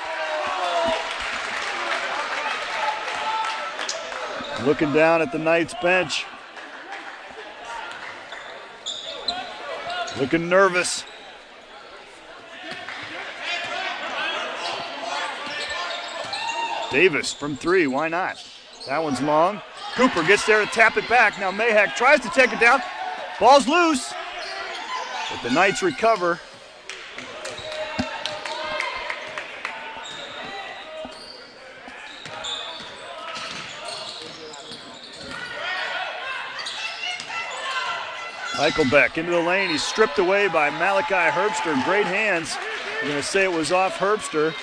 Looking down at the Knights bench. Looking nervous. Davis from three, why not? That one's long. Cooper gets there to tap it back. Now Mayhack tries to take it down. Ball's loose. But the Knights recover. Eichelbeck into the lane. He's stripped away by Malachi Herbster. Great hands. I'm going to say it was off Herbster.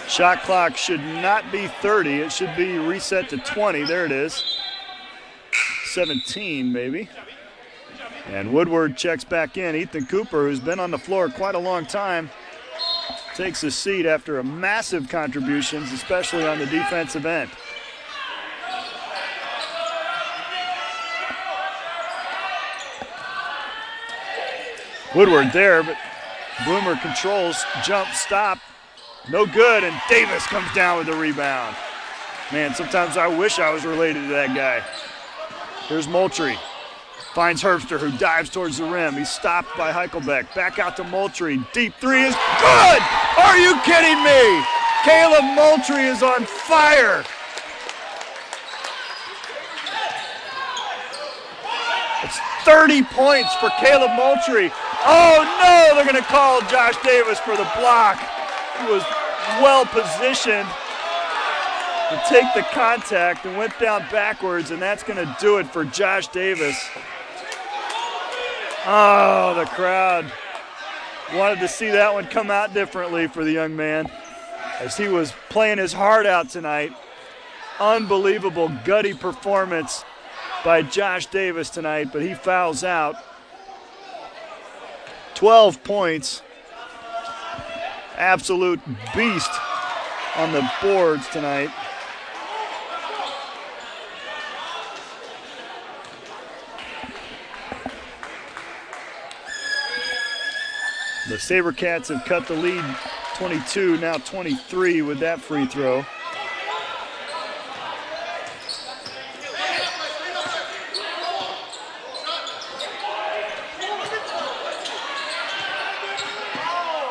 Shot clock should not be 30. It should be reset to 20. There it is. 17 maybe. And Woodward checks back in. Ethan Cooper, who's been on the floor quite a long time, takes a seat after a massive contributions, especially on the defensive end. Woodward there, but Bloomer controls, jump, stop, no good, and Davis comes down with the rebound. Man, sometimes I wish I was related to that guy. Here's Moultrie, finds Herbster, who dives towards the rim. He's stopped by Eichelbeck, back out to Moultrie. Deep three is good! Are you kidding me? Caleb Moultrie is on fire. It's 30 points for Caleb Moultrie. Oh no, they're gonna call Josh Davis for the block. He was well positioned to take the contact and went down backwards, and that's gonna do it for Josh Davis. Oh, the crowd wanted to see that one come out differently for the young man as he was playing his heart out tonight. Unbelievable gutty performance by Josh Davis tonight, but he fouls out. 12 points. Absolute beast on the boards tonight. The SaberCats have cut the lead 22, now 23 with that free throw.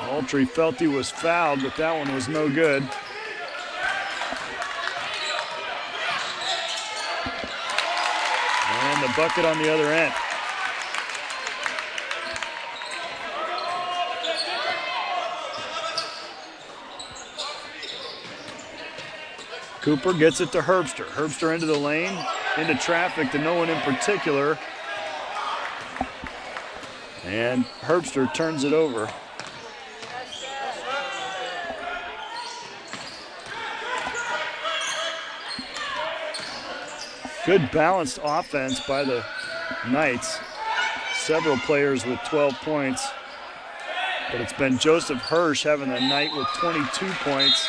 Moultrie felt he was fouled, but that one was no good. And the bucket on the other end. Cooper gets it to Herbster. Herbster into the lane, into traffic to no one in particular. And Herbster turns it over. Good balanced offense by the Knights. Several players with 12 points. But it's been Joseph Hirsch having the night with 22 points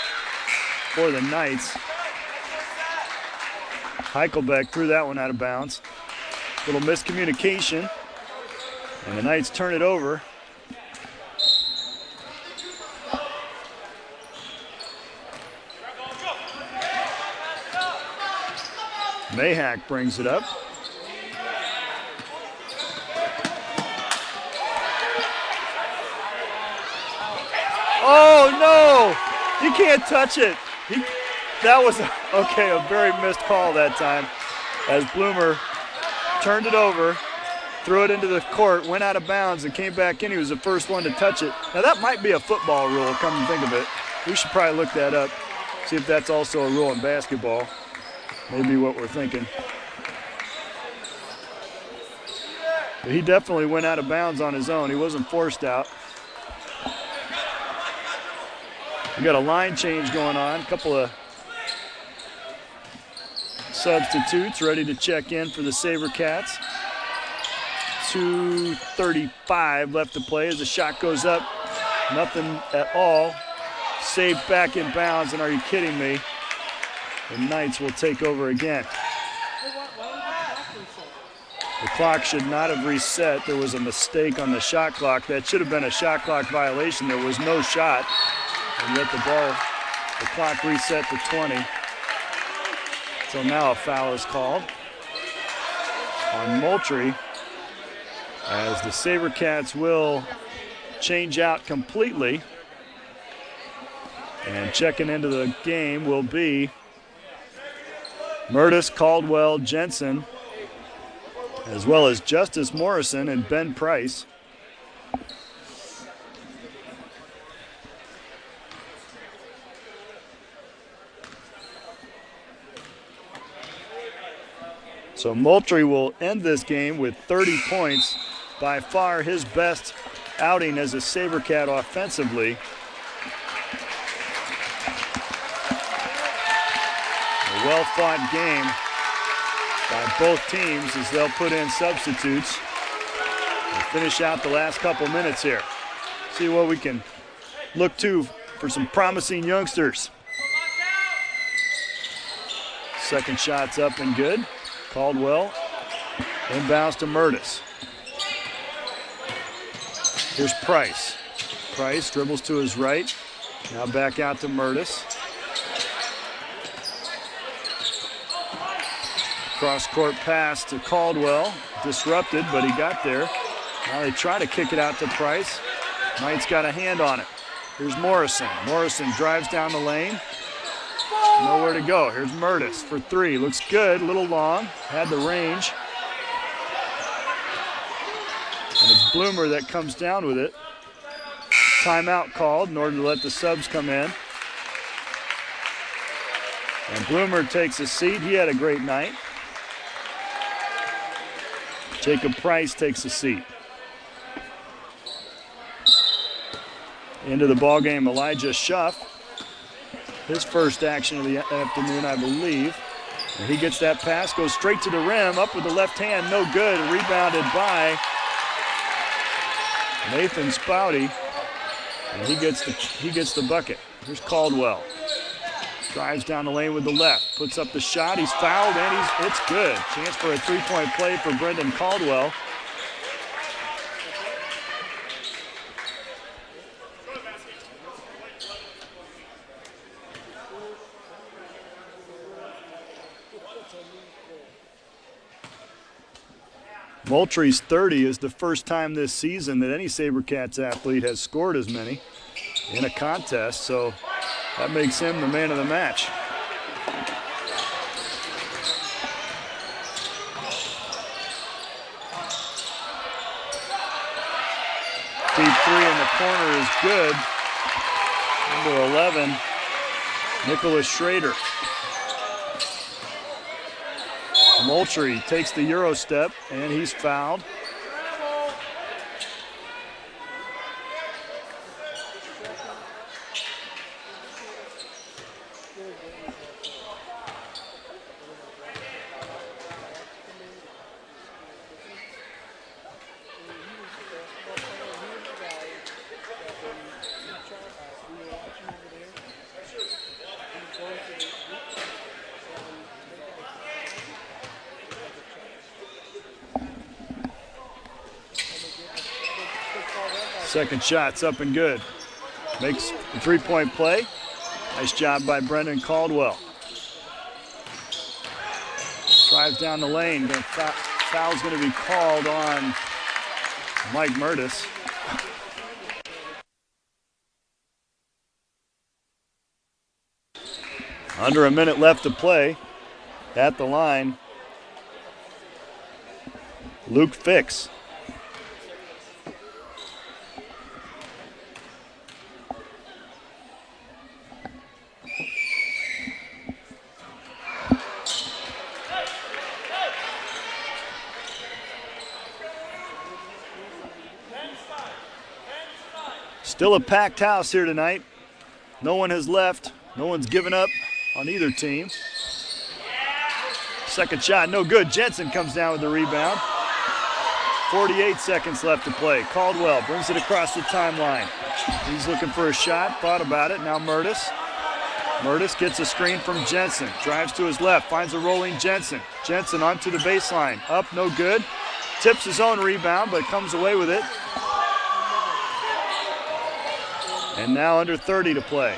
for the Knights. Heichelbeck threw that one out of bounds. Little miscommunication. And the Knights turn it over. Mayhack brings it up. Oh no! You can't touch it. That was a very missed call that time. As Bloomer turned it over, threw it into the court, went out of bounds, and came back in. He was the first one to touch it. Now that might be a football rule, come to think of it. We should probably look that up, see if that's also a rule in basketball. Maybe what we're thinking. But he definitely went out of bounds on his own. He wasn't forced out. We got a line change going on. A couple of substitutes ready to check in for the SaberCats. 2:35 left to play as the shot goes up. Nothing at all. Saved back in bounds, and are you kidding me? The Knights will take over again. The clock should not have reset. There was a mistake on the shot clock. That should have been a shot clock violation. There was no shot. And yet the clock reset to 20. So now a foul is called on Moultrie, as the SaberCats will change out completely. And checking into the game will be Murtis, Caldwell, Jensen, as well as Justice Morrison and Ben Price. So Moultrie will end this game with 30 points, by far his best outing as a SaberCat offensively. A well-fought game by both teams as they'll put in substitutes and finish out the last couple minutes here. See what we can look to for some promising youngsters. Second shot's up and good. Caldwell inbounds to Murtis. Here's Price. Price dribbles to his right. Now back out to Murtis. Cross-court pass to Caldwell. Disrupted, but he got there. Now they try to kick it out to Price. Knight's got a hand on it. Here's Morrison. Morrison drives down the lane. Nowhere to go. Here's Murtis for three. Looks good, a little long. Had the range. And it's Bloomer that comes down with it. Timeout called in order to let the subs come in. And Bloomer takes a seat. He had a great night. Jacob Price takes a seat. Into the ballgame, Elijah Schuff. His first action of the afternoon, I believe. And he gets that pass, goes straight to the rim, up with the left hand, no good. Rebounded by Nathan Spouty, and he gets the bucket. Here's Caldwell. Drives down the lane with the left, puts up the shot. He's fouled, and it's good. Chance for a three-point play for Brendan Caldwell. Moultrie's 30 is the first time this season that any SaberCats athlete has scored as many in a contest, so that makes him the man of the match. Deep three in the corner is good. Number 11, Nicholas Schrader. Moultrie takes the Euro step, and he's fouled. Second shot's up and good. Makes a three-point play. Nice job by Brendan Caldwell. Drives down the lane. Foul's going to be called on Mike Murtis. Under a minute left to play. At the line, Luke Fix. Still a packed house here tonight. No one has left. No one's given up on either team. Second shot, no good. Jensen comes down with the rebound. 48 seconds left to play. Caldwell brings it across the timeline. He's looking for a shot, thought about it. Now Murtis. Murtis gets a screen from Jensen. Drives to his left, finds a rolling Jensen. Jensen onto the baseline. Up, no good. Tips his own rebound, but comes away with it. And now under 30 to play.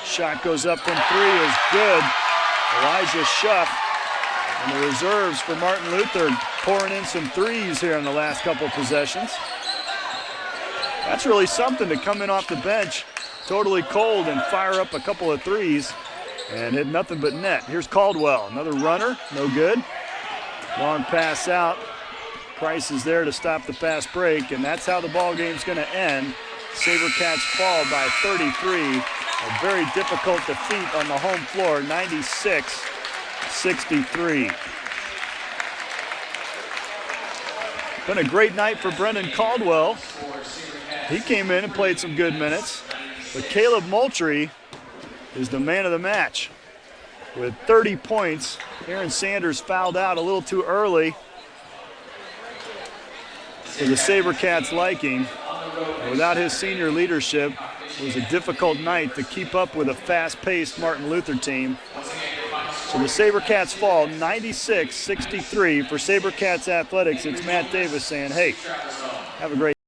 Shot goes up from three, is good. Elijah Schuff. And the reserves for Martin Luther pouring in some threes here in the last couple of possessions. That's really something to come in off the bench totally cold and fire up a couple of threes and hit nothing but net. Here's Caldwell, another runner, no good. Long pass out. Price is there to stop the fast break, and that's how the ball game's going to end. SaberCats fall by 33. A very difficult defeat on the home floor, 96-63. Been a great night for Brendan Caldwell. He came in and played some good minutes. But Caleb Moultrie is the man of the match with 30 points. Aaron Sanders fouled out a little too early for the SaberCats' liking. Without his senior leadership, it was a difficult night to keep up with a fast-paced Martin Luther team. So the SaberCats fall 96-63. For SaberCats Athletics, it's Matt Davis saying, hey, have a great